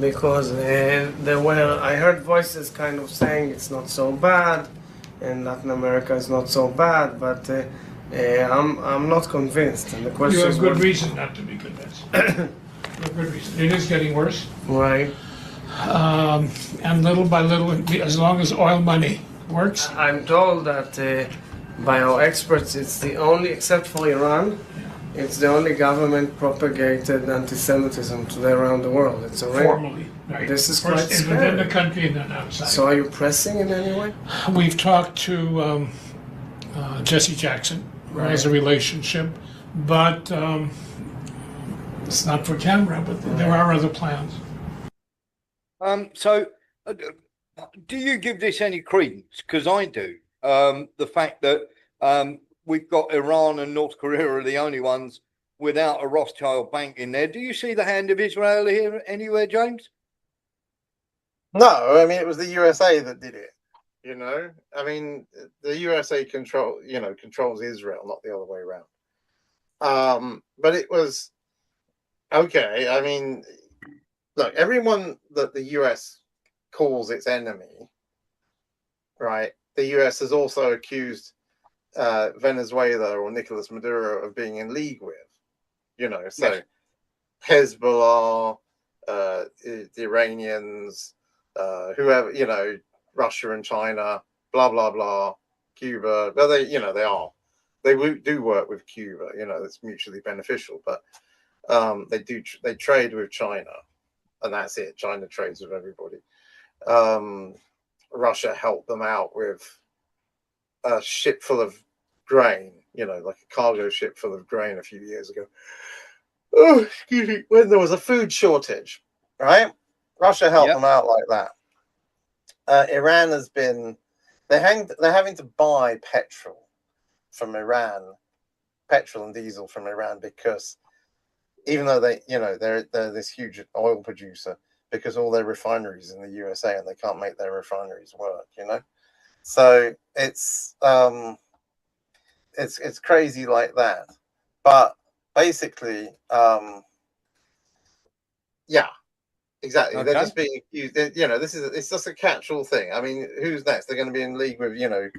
Because I heard voices kind of saying it's not so bad, and Latin America is not so bad, but I'm not convinced. And the question you have good reason not to be convinced. You have good reason. It is getting worse. Right. And little by little, as long as oil money works. I'm told that by our experts, it's the only, except for Iran, it's the only government-propagated anti-Semitism today around the world. It's a formally, right? This is first quite scary. Within the country and then outside. So, are you pressing in any way? We've talked to Jesse Jackson, who has a relationship, but it's not for camera. But there are other plans. So, do you give this any credence? Because I do. The fact that we've got Iran and North Korea are the only ones without a Rothschild Bank in there. Do you see the hand of Israel here anywhere, James? No, I mean, it was the USA that did it. I mean, the USA controls Israel, not the other way around. But it was okay. I mean, look, everyone that the US calls its enemy, right? The US has also accused Venezuela or Nicolas Maduro of being in league with, so yes. Hezbollah, the Iranians, whoever, Russia and China, blah, blah, blah, Cuba. Well, they do work with Cuba, it's mutually beneficial, but they trade with China, and that's it. China trades with everybody. Russia helped them out with a ship full of grain, like a cargo ship full of grain a few years ago. Oh, excuse me. When there was a food shortage, right? Russia helped them out like that. Iran has been, they're having to buy petrol from Iran, petrol and diesel from Iran, because even though they're this huge oil producer, because all their refineries in the USA and they can't make their refineries work, So it's crazy like that. But basically, Yeah, exactly. Okay. They're just being accused. You know, it's just a catch-all thing. I mean, who's next? They're going to be in league with, you know,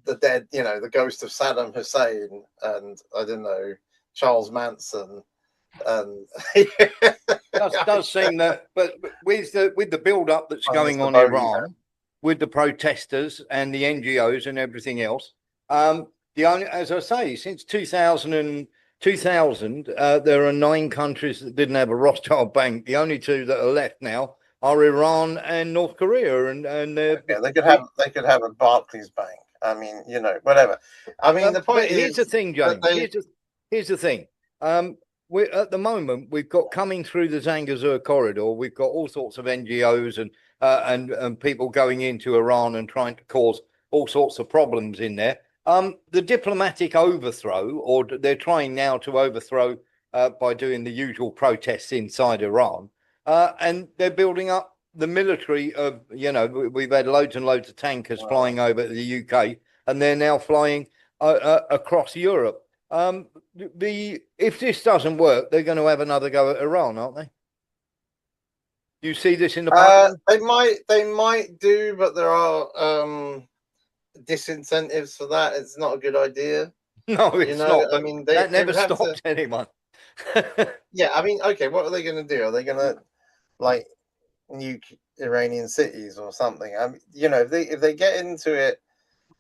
the dead, you know, the ghost of Saddam Hussein, and I don't know, Charles Manson, and does seem that, but with the build up that's going on Mr. in Iran, with the protesters and the NGOs and everything else, the only, as I say, since 2000, there are 9 countries that didn't have a Rothschild bank. The only 2 that are left now are Iran and North Korea, and they could have a Barclays bank. I mean, you know, whatever. I mean, the point is, here's the thing, James. Here's the thing. We're at the moment, we've got coming through the Zangezur corridor, we've got all sorts of NGOs and people going into Iran and trying to cause all sorts of problems in there. The diplomatic overthrow, or they're trying now to overthrow by doing the usual protests inside Iran, and they're building up the military of, you know, we've had loads and loads of tankers flying over the UK, and they're now flying across Europe. If this doesn't work, they're going to have another go at Iran, aren't they? You see this in the pipeline? They might do, but there are disincentives for that. It's not a good idea. No, it's not. I mean, that never stops anyone. Yeah, I mean, okay, what are they going to do? Are they going to like nuke Iranian cities or something? I mean, you know, if they get into it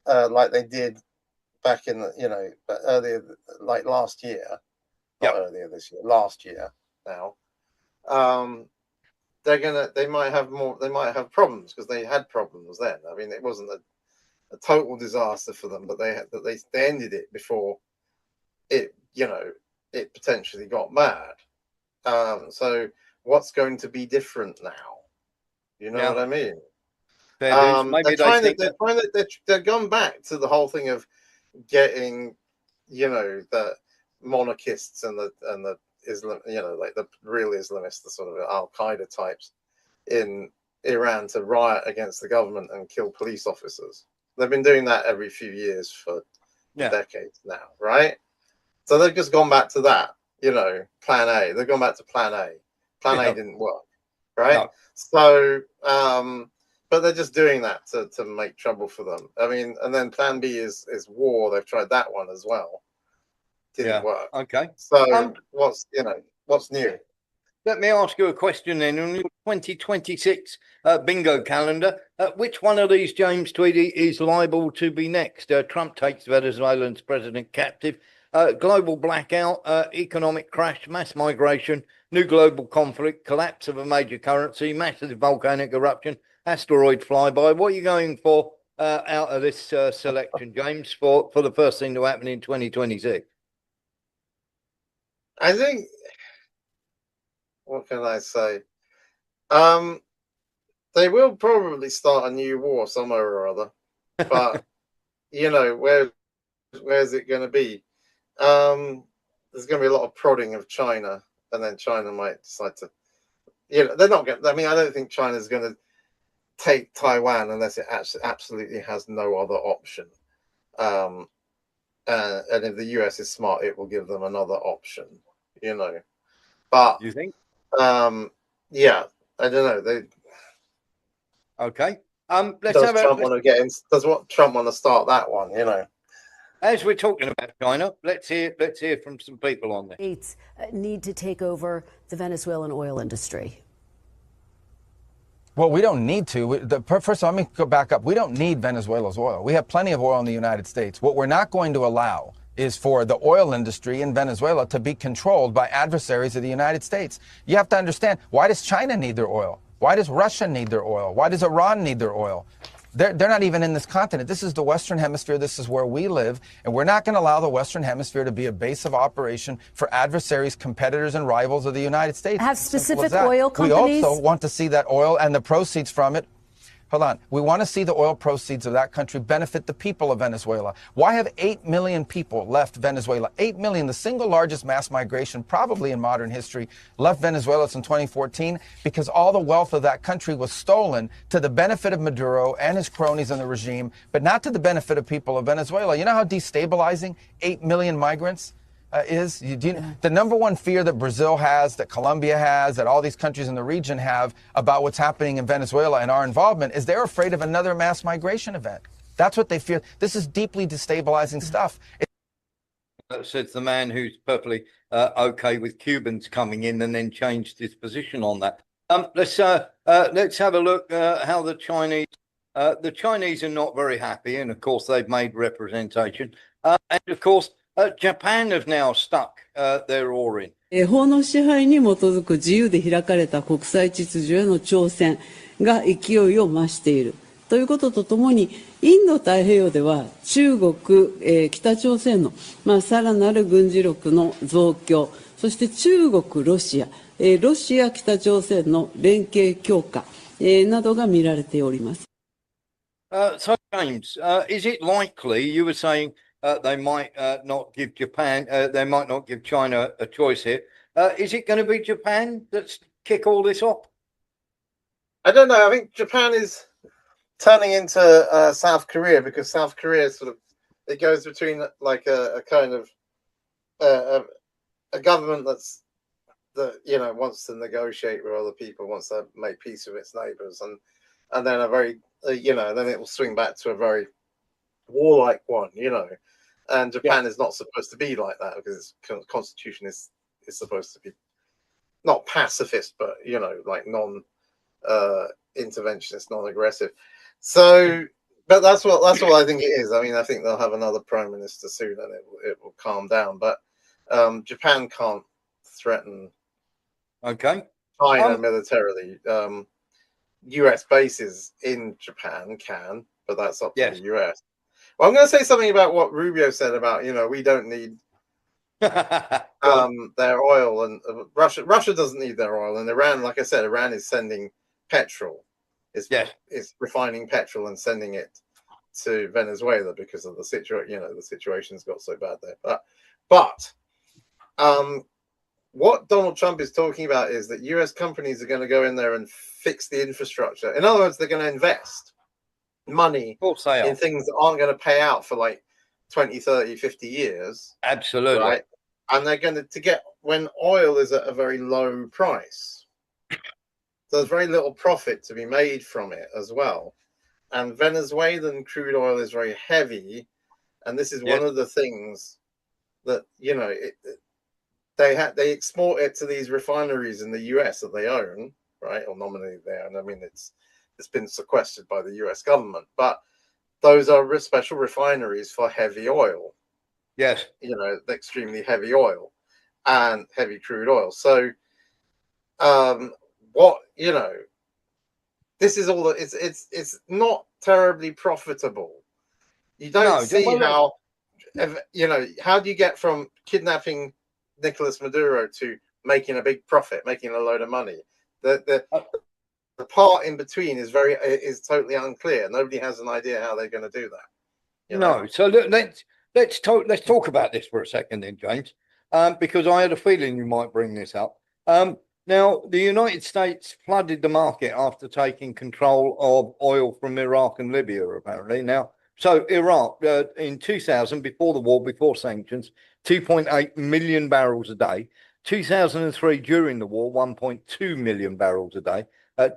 like they did back in the, you know, earlier, like last year, not earlier this year, last year now, they might have problems, because they had problems then. I mean, it wasn't a total disaster for them, but they ended it before it, you know, it potentially got bad. So what's going to be different now? You know what I mean? They're gone back to the whole thing of getting, you know, the monarchists and the Islam, you know, like the real Islamists, the sort of Al Qaeda types in Iran to riot against the government and kill police officers. They've been doing that every few years for decades now, right? So they've just gone back to that, you know, plan A. They've gone back to plan A. Plan A didn't work, right? No. So, but they're just doing that to make trouble for them. I mean, and then plan B is war. They've tried that one as well. Didn't work. Okay. So what's new? Let me ask you a question then. On your 2026 bingo calendar, which one of these, James Tweedy, is liable to be next? Trump takes Venezuelan's president captive, global blackout, economic crash, mass migration, new global conflict, collapse of a major currency, massive volcanic eruption, asteroid flyby. What are you going for out of this selection, James, for the first thing to happen in 2026? I think, what can I say? They will probably start a new war somewhere or other, but you know, where's it going to be? There's going to be a lot of prodding of China, and then China might decide to, you know, they're not going. I mean, I don't think China's going to take Taiwan unless it absolutely has no other option. And if the US is smart, it will give them another option, you know. But you think? Yeah, I don't know. Okay. Does what Trump want to start that one, you know? As we're talking about China, let's hear from some people on there. States need to take over the Venezuelan oil industry. Well, we don't need to. First of all, let me go back up. We don't need Venezuela's oil. We have plenty of oil in the United States. What we're not going to allow is for the oil industry in Venezuela to be controlled by adversaries of the United States. You have to understand, why does China need their oil? Why does Russia need their oil? Why does Iran need their oil? They're not even in this continent. This is the Western Hemisphere. This is where we live. And we're not going to allow the Western Hemisphere to be a base of operation for adversaries, competitors, and rivals of the United States. Have specific oil companies. We also want to see that oil and the proceeds from it. Hold on. We want to see the oil proceeds of that country benefit the people of Venezuela. Why have 8 million people left Venezuela? 8 million, the single largest mass migration probably in modern history, left Venezuela since 2014 because all the wealth of that country was stolen to the benefit of Maduro and his cronies in the regime, but not to the benefit of people of Venezuela. You know how destabilizing 8 million migrants? The number one fear that Brazil has, that Colombia has, that all these countries in the region have about what's happening in Venezuela and our involvement is they're afraid of another mass migration event. That's what they fear. This is deeply destabilizing stuff. Says the man who's perfectly okay with Cubans coming in and then changed his position on that. Let's have a look how the Chinese are not very happy, and of course they've made representation, and of course Japan have now stuck their oar in. 法の支配に基づく自由で開かれた国際秩序への挑戦が勢いを増している。ということとともに、インド太平洋では中国、北朝鮮の、さらなる軍事力の増強、そして中国、ロシア、ロシア、北朝鮮の連携強化、などが見られております。So James, is it likely, you were saying they might not give Japan, they might not give China a choice here. Is it going to be Japan that's kick all this off? I don't know. I think Japan is turning into South Korea, because South Korea it goes between like a kind of a government wants to negotiate with other people, wants to make peace with its neighbors, and then a very then it will swing back to a very warlike one, and Japan is not supposed to be like that, because its constitution is supposed to be not pacifist, but like interventionist, non-aggressive. So, but that's what I think it is. I mean, I think they'll have another prime minister soon, and it will calm down. But Japan can't threaten China militarily. US bases in Japan can, but that's up to the US. Well, I'm going to say something about what Rubio said about we don't need their oil, and Russia doesn't need their oil, and Iran, like I said, Iran is sending petrol. It's refining petrol and sending it to Venezuela because of the situation. The situation's got so bad there. But what Donald Trump is talking about is that US companies are going to go in there and fix the infrastructure. In other words, they're going to invest money in things that aren't going to pay out for like 20, 30, 50 years. Absolutely. Right? And they're going to get, when oil is at a very low price, there's very little profit to be made from it as well. And Venezuelan crude oil is very heavy. And this is one of the things that, they export it to these refineries in the US that they own, right? Or nominally they own. I mean, it's been sequestered by the US government, but those are special refineries for heavy oil. Yes. Extremely heavy oil and heavy crude oil. So, this is all. It's not terribly profitable. You don't see how. How do you get from kidnapping Nicolas Maduro to making a big profit, making a load of money? The part in between is totally unclear. Nobody has an idea how they're going to do that. No. So let's talk about this for a second, then, James, because I had a feeling you might bring this up. Now, the United States flooded the market after taking control of oil from Iraq and Libya, apparently. Now, so Iraq, in 2000, before the war, before sanctions, 2.8 million barrels a day. 2003, during the war, 1.2 million barrels a day.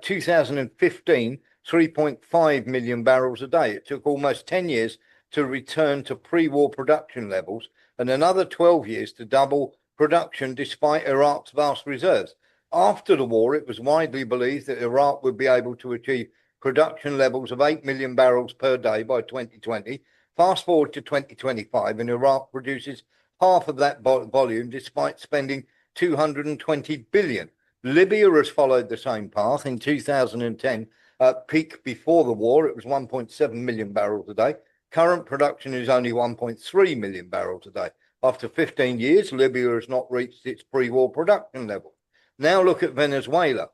2015, 3.5 million barrels a day. It took almost 10 years to return to pre-war production levels, and another 12 years to double production despite Iraq's vast reserves. After the war, it was widely believed that Iraq would be able to achieve production levels of 8 million barrels per day by 2020. Fast forward to 2025, and Iraq produces half of that volume despite spending 220 billion. Libya has followed the same path. In 2010, peak before the war, it was 1.7 million barrels a day. Current production is only 1.3 million barrels a day. After 15 years, Libya has not reached its pre-war production level. Now look at Venezuela.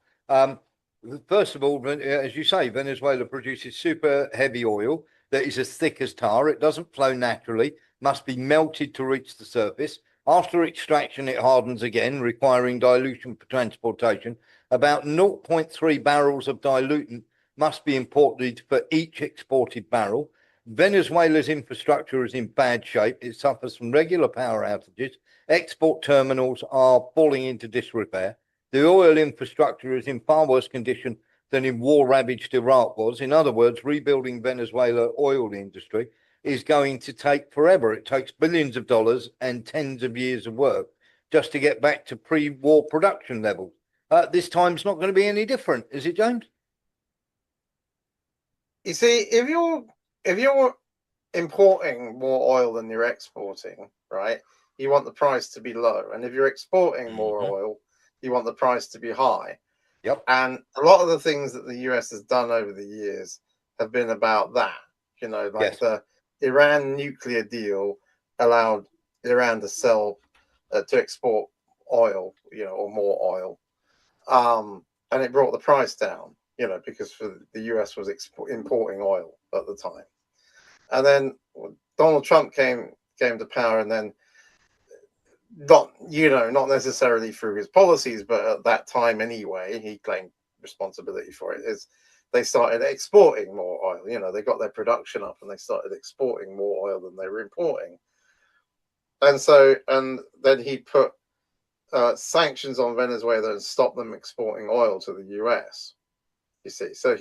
First of all, as you say, Venezuela produces super heavy oil that is as thick as tar. It doesn't flow naturally, must be melted to reach the surface. After extraction, it hardens again, requiring dilution for transportation. About 0.3 barrels of diluent must be imported for each exported barrel. Venezuela's infrastructure is in bad shape. It suffers from regular power outages. Export terminals are falling into disrepair. The oil infrastructure is in far worse condition than in war-ravaged Iraq was. In other words, rebuilding Venezuela oil industry is going to take forever. It takes billions of dollars and tens of years of work just to get back to pre-war production levels. This time's not going to be any different, is it, James? You see, if you're importing more oil than you're exporting, right, you want the price to be low. And if you're exporting more oil, you want the price to be high. Yep. And a lot of the things that the US has done over the years have been about that. You know, like the Iran nuclear deal allowed Iran to sell, to export oil, you know, or more oil. And it brought the price down, you know, because for the US was importing oil at the time. And then Donald Trump came to power, and then not necessarily through his policies, but at that time anyway, he claimed responsibility for it, is they started exporting more oil. You know, they got their production up and they started exporting more oil than they were importing. And then he put sanctions on Venezuela and stopped them exporting oil to the US. You see, so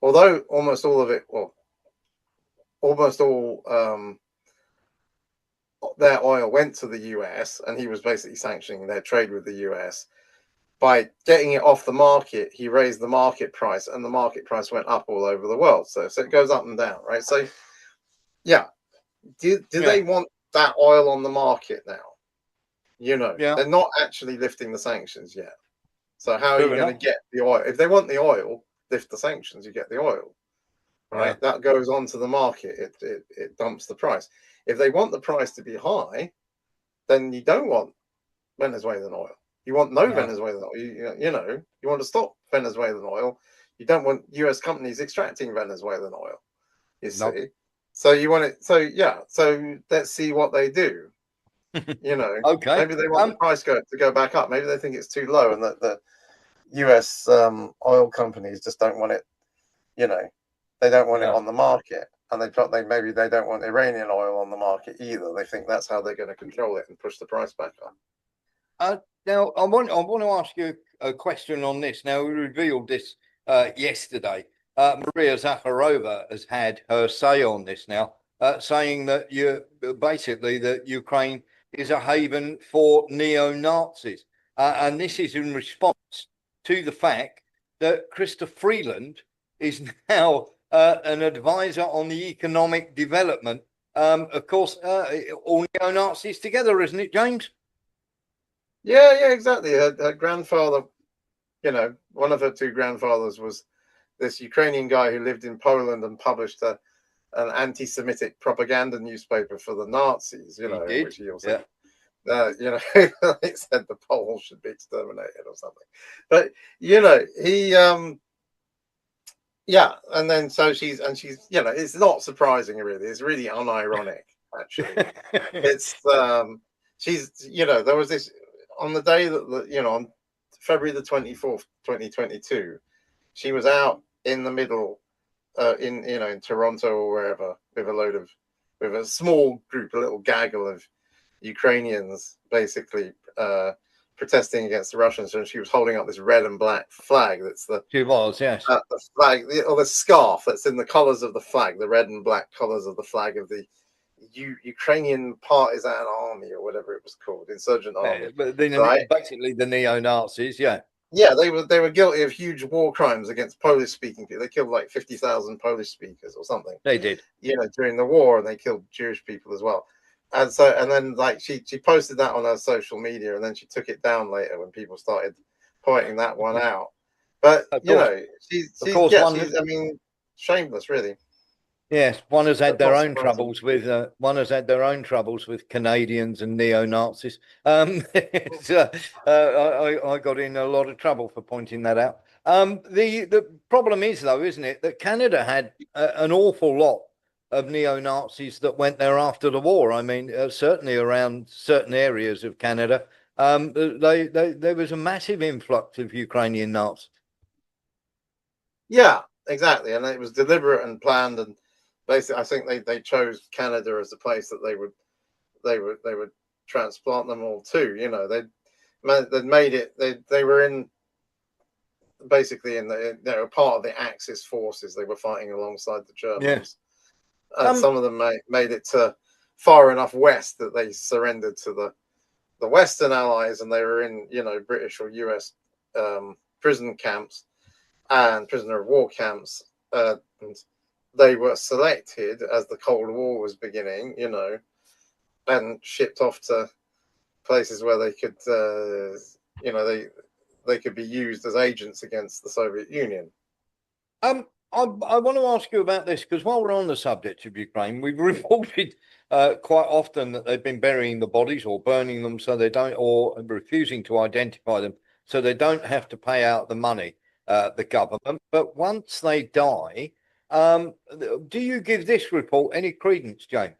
although almost all of it, well, almost all their oil went to the US, and he was basically sanctioning their trade with the US. By getting it off the market, he raised the market price, and the market price went up all over the world. So it goes up and down, right? So, yeah. Do they want that oil on the market now? You know, they're not actually lifting the sanctions yet. So how are you going to get the oil? If they want the oil, lift the sanctions, you get the oil, right? That goes onto the market. It dumps the price. If they want the price to be high, then you don't want Venezuelan oil. You want no Venezuelan oil. You want to stop Venezuelan oil. You don't want US companies extracting Venezuelan oil. You see. So you want it. So let's see what they do. You know, maybe they want the price to go back up. Maybe they think it's too low, and that the US oil companies just don't want it. You know, they don't want it on the market, and maybe they don't want Iranian oil on the market either. They think that's how they're going to control it and push the price back up. Now, I want to ask you a question on this. Now, we revealed this yesterday. Maria Zakharova has had her say on this now, saying that that Ukraine is a haven for neo-Nazis. And this is in response to the fact that Christopher Freeland is now an advisor on the economic development. Of course, all neo-Nazis together, isn't it, James? Yeah, exactly. Her grandfather, you know, one of her two grandfathers was this Ukrainian guy who lived in Poland and published an anti-Semitic propaganda newspaper for the Nazis, you know, in which he also, you know, he said the Poles should be exterminated or something. But, you know, he, and then so she's, you know, it's not surprising really. It's really unironic, actually. It's, she's, you know, there was this, on the day that, you know, on February the 24th, 2022, she was out in the middle, in Toronto or wherever, with a small group, a little gaggle of Ukrainians, basically protesting against the Russians, and she was holding up this red and black flag. That's the flag, or the scarf that's in the colours of the flag, the red and black colours of the flag of the Ukrainian Partisan Army, or whatever it was called, Insurgent Army. But basically the neo-Nazis, Yeah, they were guilty of huge war crimes against Polish-speaking people. They killed like 50,000 Polish speakers or something. They did, you know, during the war, and they killed Jewish people as well. And then like she posted that on her social media, and then she took it down later when people started pointing that one out. But you know, she's I mean, shameless, really. Yes, one has had their own troubles with Canadians and neo-Nazis. I got in a lot of trouble for pointing that out. The problem is, though, isn't it, that Canada had an awful lot of neo-Nazis that went there after the war. I mean, certainly around certain areas of Canada, there was a massive influx of Ukrainian Nazis. Yeah, exactly, and it was deliberate and planned, and basically, I think they chose Canada as a place that they would transplant them all to. You know, they'd made it. They were in basically in the they were part of the Axis forces. They were fighting alongside the Germans. And some of them made it to far enough west that they surrendered to the Western Allies, and they were in, you know, British or US prison camps and prisoner of war camps. And they were selected as the Cold War was beginning, you know, and shipped off to places where they could, you know, they could be used as agents against the Soviet Union. I want to ask you about this because while we're on the subject of Ukraine, we've reported quite often that they've been burying the bodies or burning them so they don't, or refusing to identify them so they don't have to pay out the money, the government. But once they die, do you give this report any credence, James?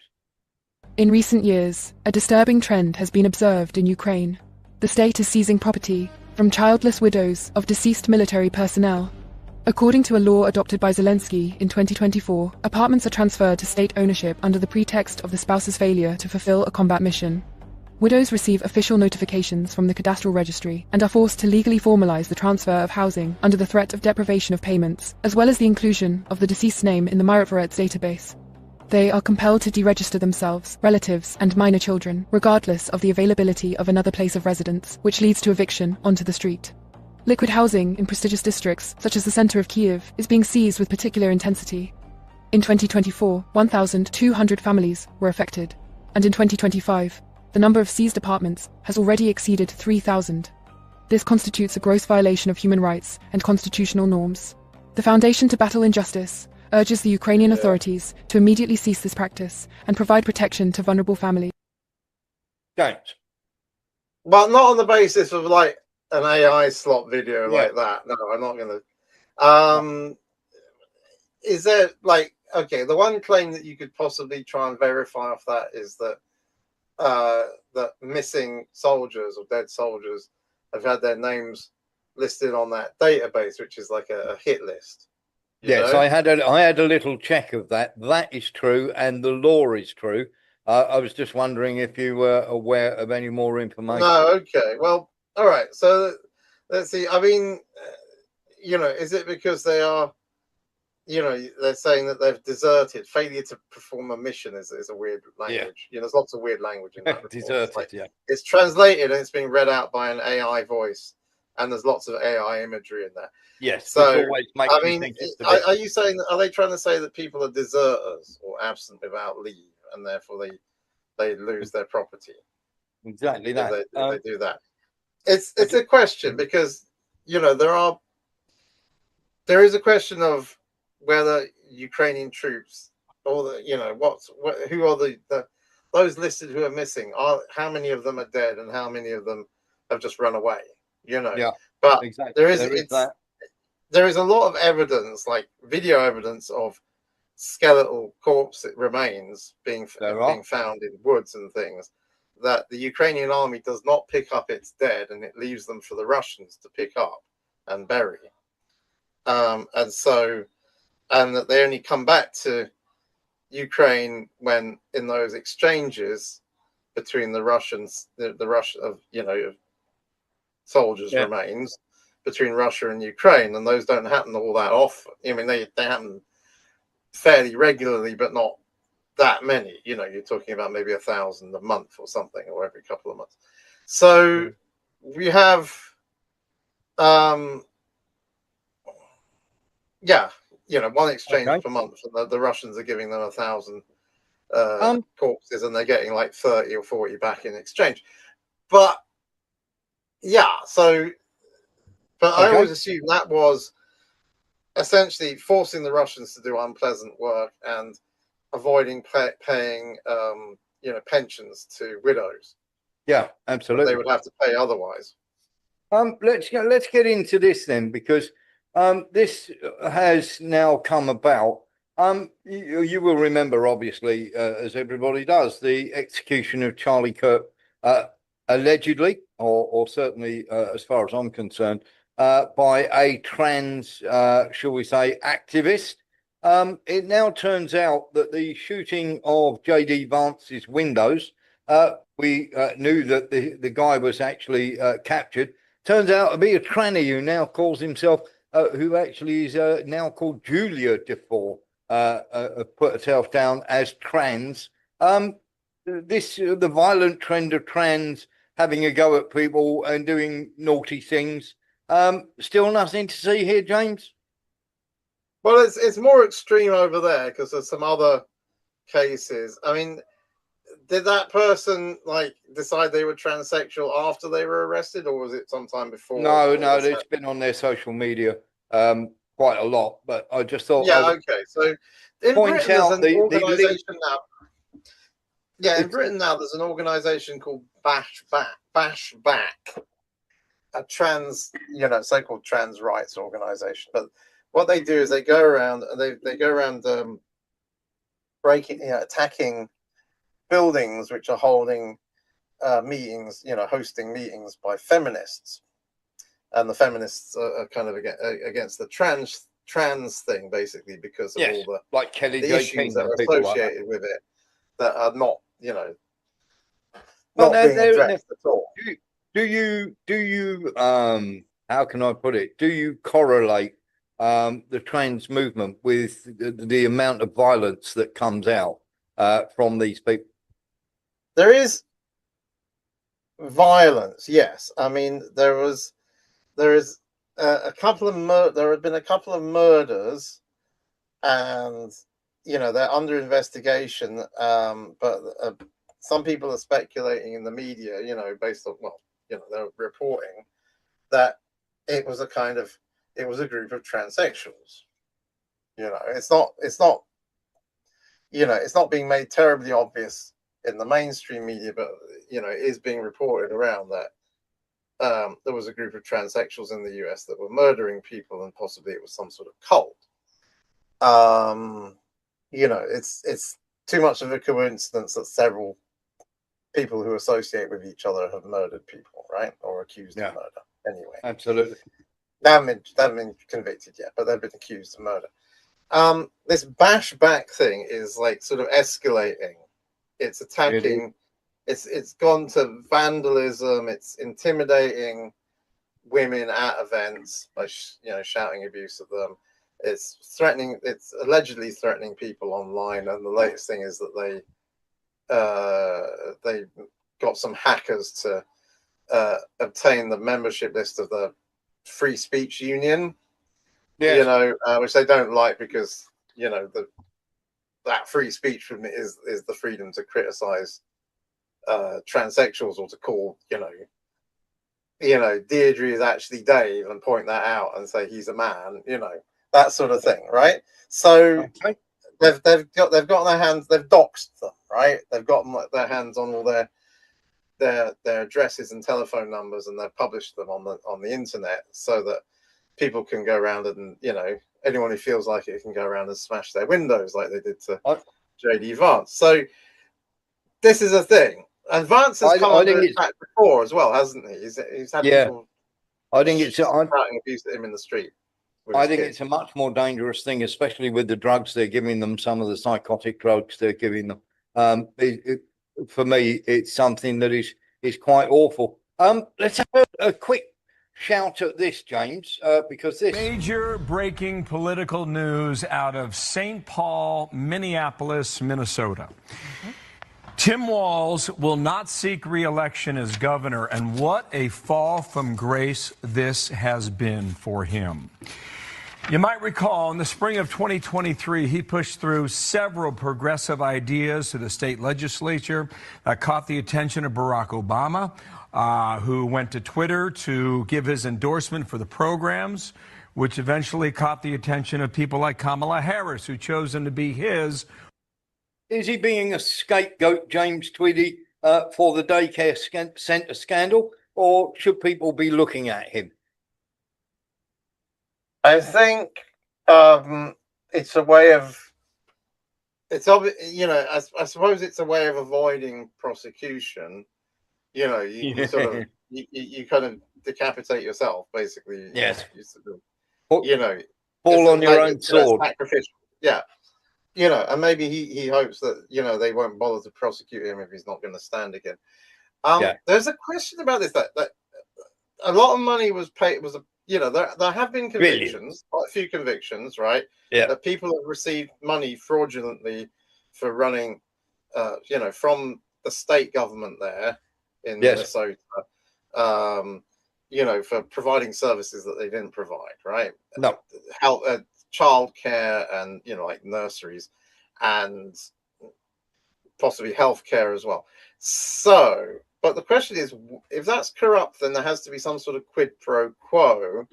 In recent years, a disturbing trend has been observed in Ukraine. The state is seizing property from childless widows of deceased military personnel. According to a law adopted by Zelensky in 2024, apartments are transferred to state ownership under the pretext of the spouse's failure to fulfill a combat mission. Widows receive official notifications from the cadastral registry and are forced to legally formalize the transfer of housing under the threat of deprivation of payments, as well as the inclusion of the deceased's name in the Maritvaret's database. They are compelled to deregister themselves, relatives, and minor children, regardless of the availability of another place of residence, which leads to eviction onto the street. Liquid housing in prestigious districts, such as the center of Kiev, is being seized with particular intensity. In 2024, 1,200 families were affected, and in 2025, the number of seized apartments has already exceeded 3,000. This constitutes a gross violation of human rights and constitutional norms. The Foundation to Battle Injustice urges the Ukrainian authorities to immediately cease this practice and provide protection to vulnerable families. James? Well, not on the basis of like an AI slot video like that. No, I'm not going to. Is there like, okay, the one claim that you could possibly try and verify off that is that that missing soldiers or dead soldiers have had their names listed on that database, which is like a hit list. Yes, I had a little check of that. That is true, and the law is true. I was just wondering if you were aware of any more information. No, okay. Well, all right. So let's see. I mean, you know, is it because they are, you know, they're saying that they've deserted? Failure to perform a mission is a weird language. Yeah. You know, there's lots of weird language in that. Deserted, yeah. It's translated and it's being read out by an AI voice, and there's lots of AI imagery in there. Yes. So, I mean, are you saying that, are they trying to say that people are deserters or absent without leave, and therefore they lose their property? Exactly that. They do that. It's a question because, you know, there is a question of whether Ukrainian troops or the, you know, who are the those listed who are missing, how many of them are dead and how many of them have just run away, you know? Yeah, but exactly. There is a lot of evidence, like video evidence of skeletal corpse remains being found in woods and things, that the Ukrainian army does not pick up its dead and it leaves them for the Russians to pick up and bury. And that they only come back to Ukraine when in those exchanges between the Russians, the Russian of, you know, soldiers' remains between Russia and Ukraine, and those don't happen all that often. I mean, they happen fairly regularly, but not that many. You know, you're talking about maybe 1,000 a month or something, or every couple of months. So we have, you know, one exchange per month, and the Russians are giving them 1,000 corpses, and they're getting like 30 or 40 back in exchange. But I always assumed that was essentially forcing the Russians to do unpleasant work and avoiding paying, you know, pensions to widows. Yeah, absolutely. They would have to pay otherwise. Let's get into this then, because this has now come about. You will remember, obviously, as everybody does, the execution of Charlie Kirk, allegedly, or certainly, as far as I'm concerned, by a trans, shall we say, activist. It now turns out that the shooting of J.D. Vance's windows, we knew that the guy was actually captured. Turns out to be a tranny who now calls himself, who actually is now called Julia Defoe, put herself down as trans. The violent trend of trans having a go at people and doing naughty things. Still nothing to see here, James. Well, it's more extreme over there because there's some other cases. I mean, did that person like decide they were transsexual after they were arrested, or was it sometime before? No, it's been on their social media quite a lot. But I just thought, okay. So in point Britain, out there's an organisation now. Yeah, in Britain now, there's an organisation called Bash Back, a trans, so-called trans rights organisation. But what they do is they go around breaking, attacking buildings which are holding meetings, hosting meetings by feminists, and the feminists are kind of against the trans thing, basically, because of all the issues that are associated with it that are not, not being addressed at all. Do you how can I put it? Do you correlate the trans movement with the amount of violence that comes out from these people? There is violence, yes. I mean, there is a couple of there have been a couple of murders, and they're under investigation. But some people are speculating in the media, based on they're reporting that it was a group of transsexuals. It's not being made terribly obvious in the mainstream media, but it is being reported around that there was a group of transsexuals in the US that were murdering people, and possibly it was some sort of cult. It's too much of a coincidence that several people who associate with each other have murdered people, right? Or accused of murder. Anyway, absolutely. They haven't been convicted yet, but they've been accused of murder. This Bash Back thing is like sort of escalating. It's attacking. It's gone to vandalism. It's intimidating women at events by shouting abuse at them. It's threatening. It's allegedly threatening people online. And the latest thing is that they got some hackers to obtain the membership list of the Free Speech Union. Yes. Which they don't like because that free speech from it is the freedom to criticize transsexuals, or to call Deirdre is actually Dave and point that out and say he's a man, that sort of thing, right? So they've got their hands, they've doxed them, right? They've got their hands on all their addresses and telephone numbers, and they've published them on the internet so that people can go around and anyone who feels like it can go around and smash their windows like they did to J.D. Vance. So this is a thing, and Vance has come under attack before as well, hasn't he? He's had people. I think it's shouting abuse at him in the street. I think it's a much more dangerous thing, especially with the drugs they're giving them. Some of the psychotic drugs they're giving them. For me, it's something that is quite awful. Let's have a quick shout at this, James, because this major breaking political news out of St. Paul, Minneapolis, Minnesota. Tim Walz will not seek re-election as governor, and what a fall from grace this has been for him. You might recall in the spring of 2023, he pushed through several progressive ideas to the state legislature that caught the attention of Barack Obama, who went to Twitter to give his endorsement for the programs, which eventually caught the attention of people like Kamala Harris, who chose him to be his. Is he being a scapegoat, James Tweedy, for the daycare centre scandal, or should people be looking at him? I think it's a way of. It's obvious, I suppose it's a way of avoiding prosecution. You sort of you kind of decapitate yourself, basically. Yes. You know, fall on your own it's sword. sacrificial. Yeah. You know, and maybe he hopes that, you know, they won't bother to prosecute him if he's not going to stand again. There's a question about this, that a lot of money was paid, you know, there have been convictions, quite a few convictions, right? Yeah. That people have received money fraudulently for running, you know, from the state government there in Minnesota, you know, for providing services that they didn't provide, right? No. Health, childcare, and, you know, like nurseries, and possibly healthcare as well. So, but the question is, if that's corrupt, then there has to be some sort of quid pro quo.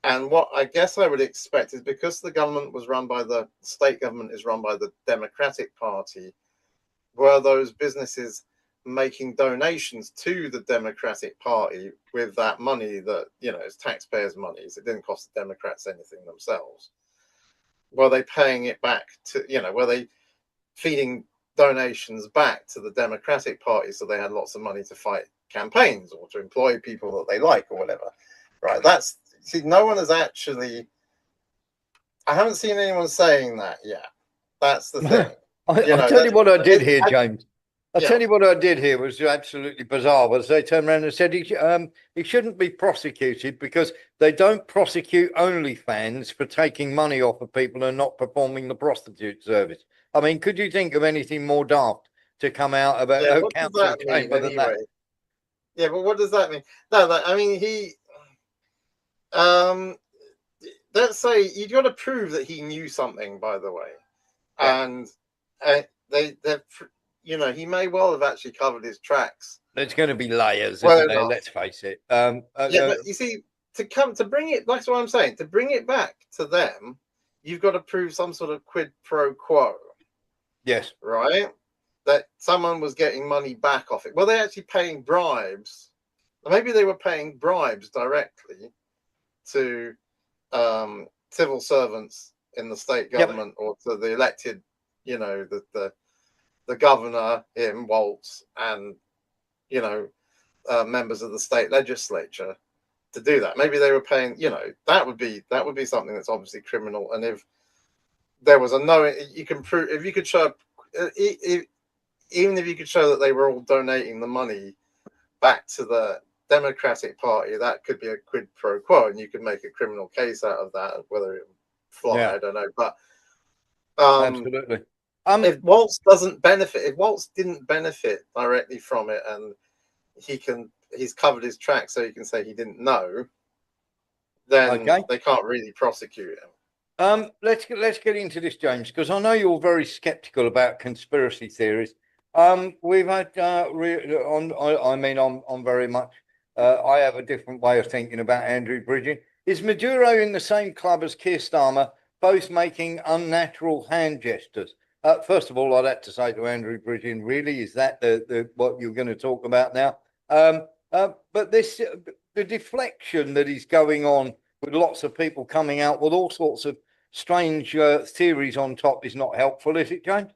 And what I guess I would expect is, because the government was run by the state government is run by the Democratic Party, were those businesses making donations to the Democratic Party with that money that, you know, is taxpayers' money? So it didn't cost the Democrats anything themselves. Were they paying it back to, you know, were they feeding donations back to the Democratic Party so they had lots of money to fight campaigns or to employ people that they like or whatever? Right. That's, see, no one has actually, I haven't seen anyone saying that yet. That's the thing. I'll tell you what I did hear, James. I'll tell you what I did hear was absolutely bizarre. Was they turned around and said he shouldn't be prosecuted because they don't prosecute OnlyFans for taking money off of people and not performing the prostitute service. I mean, could you think of anything more daft to come out about a council chamber than that? Yeah, but what does that mean? No, I mean, let's say you've got to prove that he knew something, by the way, and they've, you know, he may well have actually covered his tracks. There's going to be layers, isn't there? Let's face it. But you see, to bring it, that's what I'm saying. To bring it back to them, you've got to prove some sort of quid pro quo. Yes. Right? That someone was getting money back off it. Were they actually paying bribes? Maybe they were paying bribes directly to civil servants in the state government or to the elected, you know, the governor, him, Waltz, and, you know, members of the state legislature to do that. Maybe they were paying, you know, that would be something that's obviously criminal. And if there was you can prove, if you could show, even if you could show that they were all donating the money back to the Democratic Party, that could be a quid pro quo, and you could make a criminal case out of that. Whether it fly, I don't know, but absolutely. If Waltz doesn't benefit, if Waltz didn't benefit directly from it, and he's covered his track, so you can say he didn't know, then they can't really prosecute him. Let's get into this, James, because I know you're very skeptical about conspiracy theories. We've had I'm very much. I have a different way of thinking about Andrew Bridgen. Is Maduro in the same club as Keir Starmer, both making unnatural hand gestures? First of all, I'd have to say to Andrew Bridgen, really, is that the what you're going to talk about now? But the deflection that is going on with lots of people coming out with all sorts of strange theories on top is not helpful, is it, James?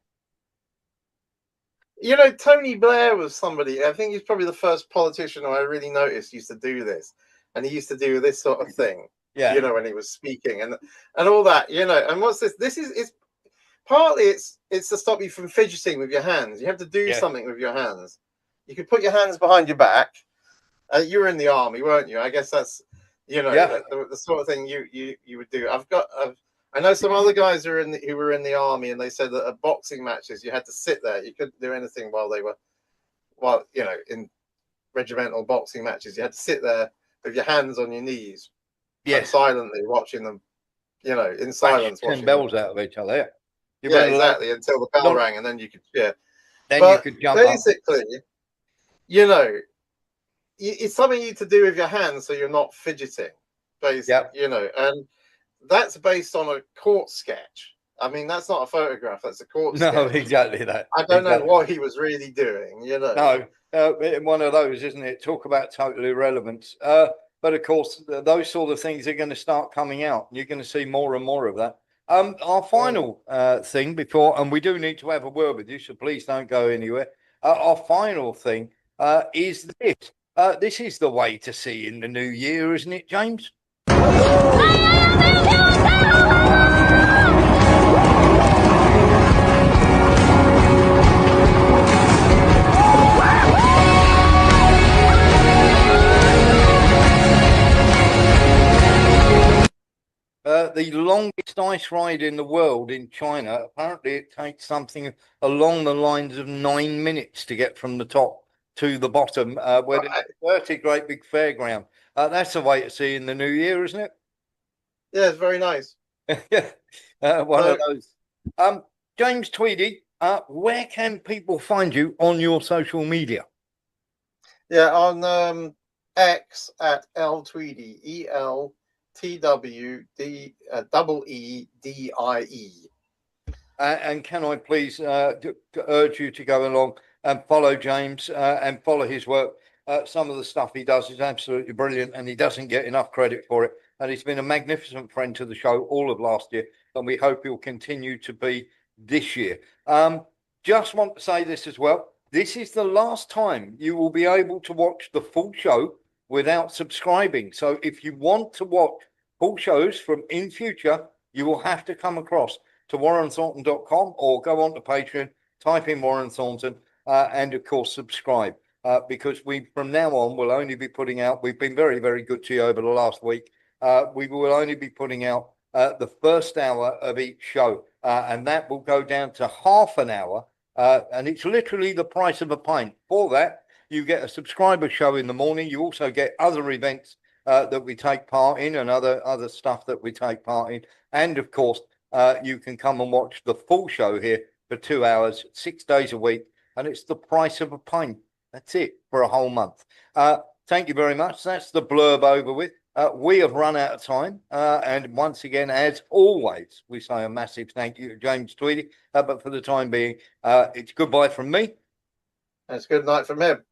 You know, Tony Blair was somebody, I think he's probably the first politician who I really noticed used to do this. And he used to do this sort of thing, you know, when he was speaking and all that, you know. And what's this? It's partly it's to stop you from fidgeting with your hands. You have to do something with your hands. You could put your hands behind your back. You were in the army, weren't you? I guess that's, you know, the sort of thing you would do. I know some other guys who were in the army, and they said that at boxing matches you had to sit there. You couldn't do anything while you know, in regimental boxing matches, you had to sit there with your hands on your knees, and silently watching them, you know, in silence. Watching bells out of each other. Yeah, exactly. Until the bell rang, and then you could cheer. Then you could jump basically, you know, it's something you to do with your hands, so you're not fidgeting. Basically, you know, and that's based on a court sketch. I mean, that's not a photograph; that's a court sketch. No, exactly that. I don't know what he was really doing. You know, no, one of those, isn't it? Talk about total irrelevance. But of course, those sort of things are going to start coming out. You're going to see more and more of that. Our final thing before, and we do need to have a word with you, so please don't go anywhere. Our final thing is this. This is the way to see in the new year, isn't it, James? The longest ice ride in the world in China, apparently it takes something along the lines of 9 minutes to get from the top to the bottom, where there's a great big fairground. That's the way to see in the new year, isn't it? Yeah, it's very nice. One of those. James Tweedy, where can people find you on your social media? Yeah, on X at L Tweedy, ELTWDEEDIE. And can I please urge you to go along and follow James and follow his work. Some of the stuff he does is absolutely brilliant, and he doesn't get enough credit for it. And he's been a magnificent friend to the show all of last year, and we hope he'll continue to be this year. Just want to say this as well. This is the last time you will be able to watch the full show without subscribing. So if you want to watch full shows from in future, you will have to come across to warrenthornton.com or go on to Patreon, type in Warren Thornton, and of course subscribe, because we from now on will only be putting out, we've been very, very good to you over the last week. We will only be putting out the first hour of each show, and that will go down to half an hour, and it's literally the price of a pint. For that, you get a subscriber show in the morning. You also get other events that we take part in, and other stuff that we take part in. And of course, you can come and watch the full show here for 2 hours, 6 days a week, and it's the price of a pint. That's it for a whole month. Thank you very much. That's the blurb over with. We have run out of time. And once again, as always, we say a massive thank you to James Tweedy. But for the time being, it's goodbye from me. It's good night from him. Good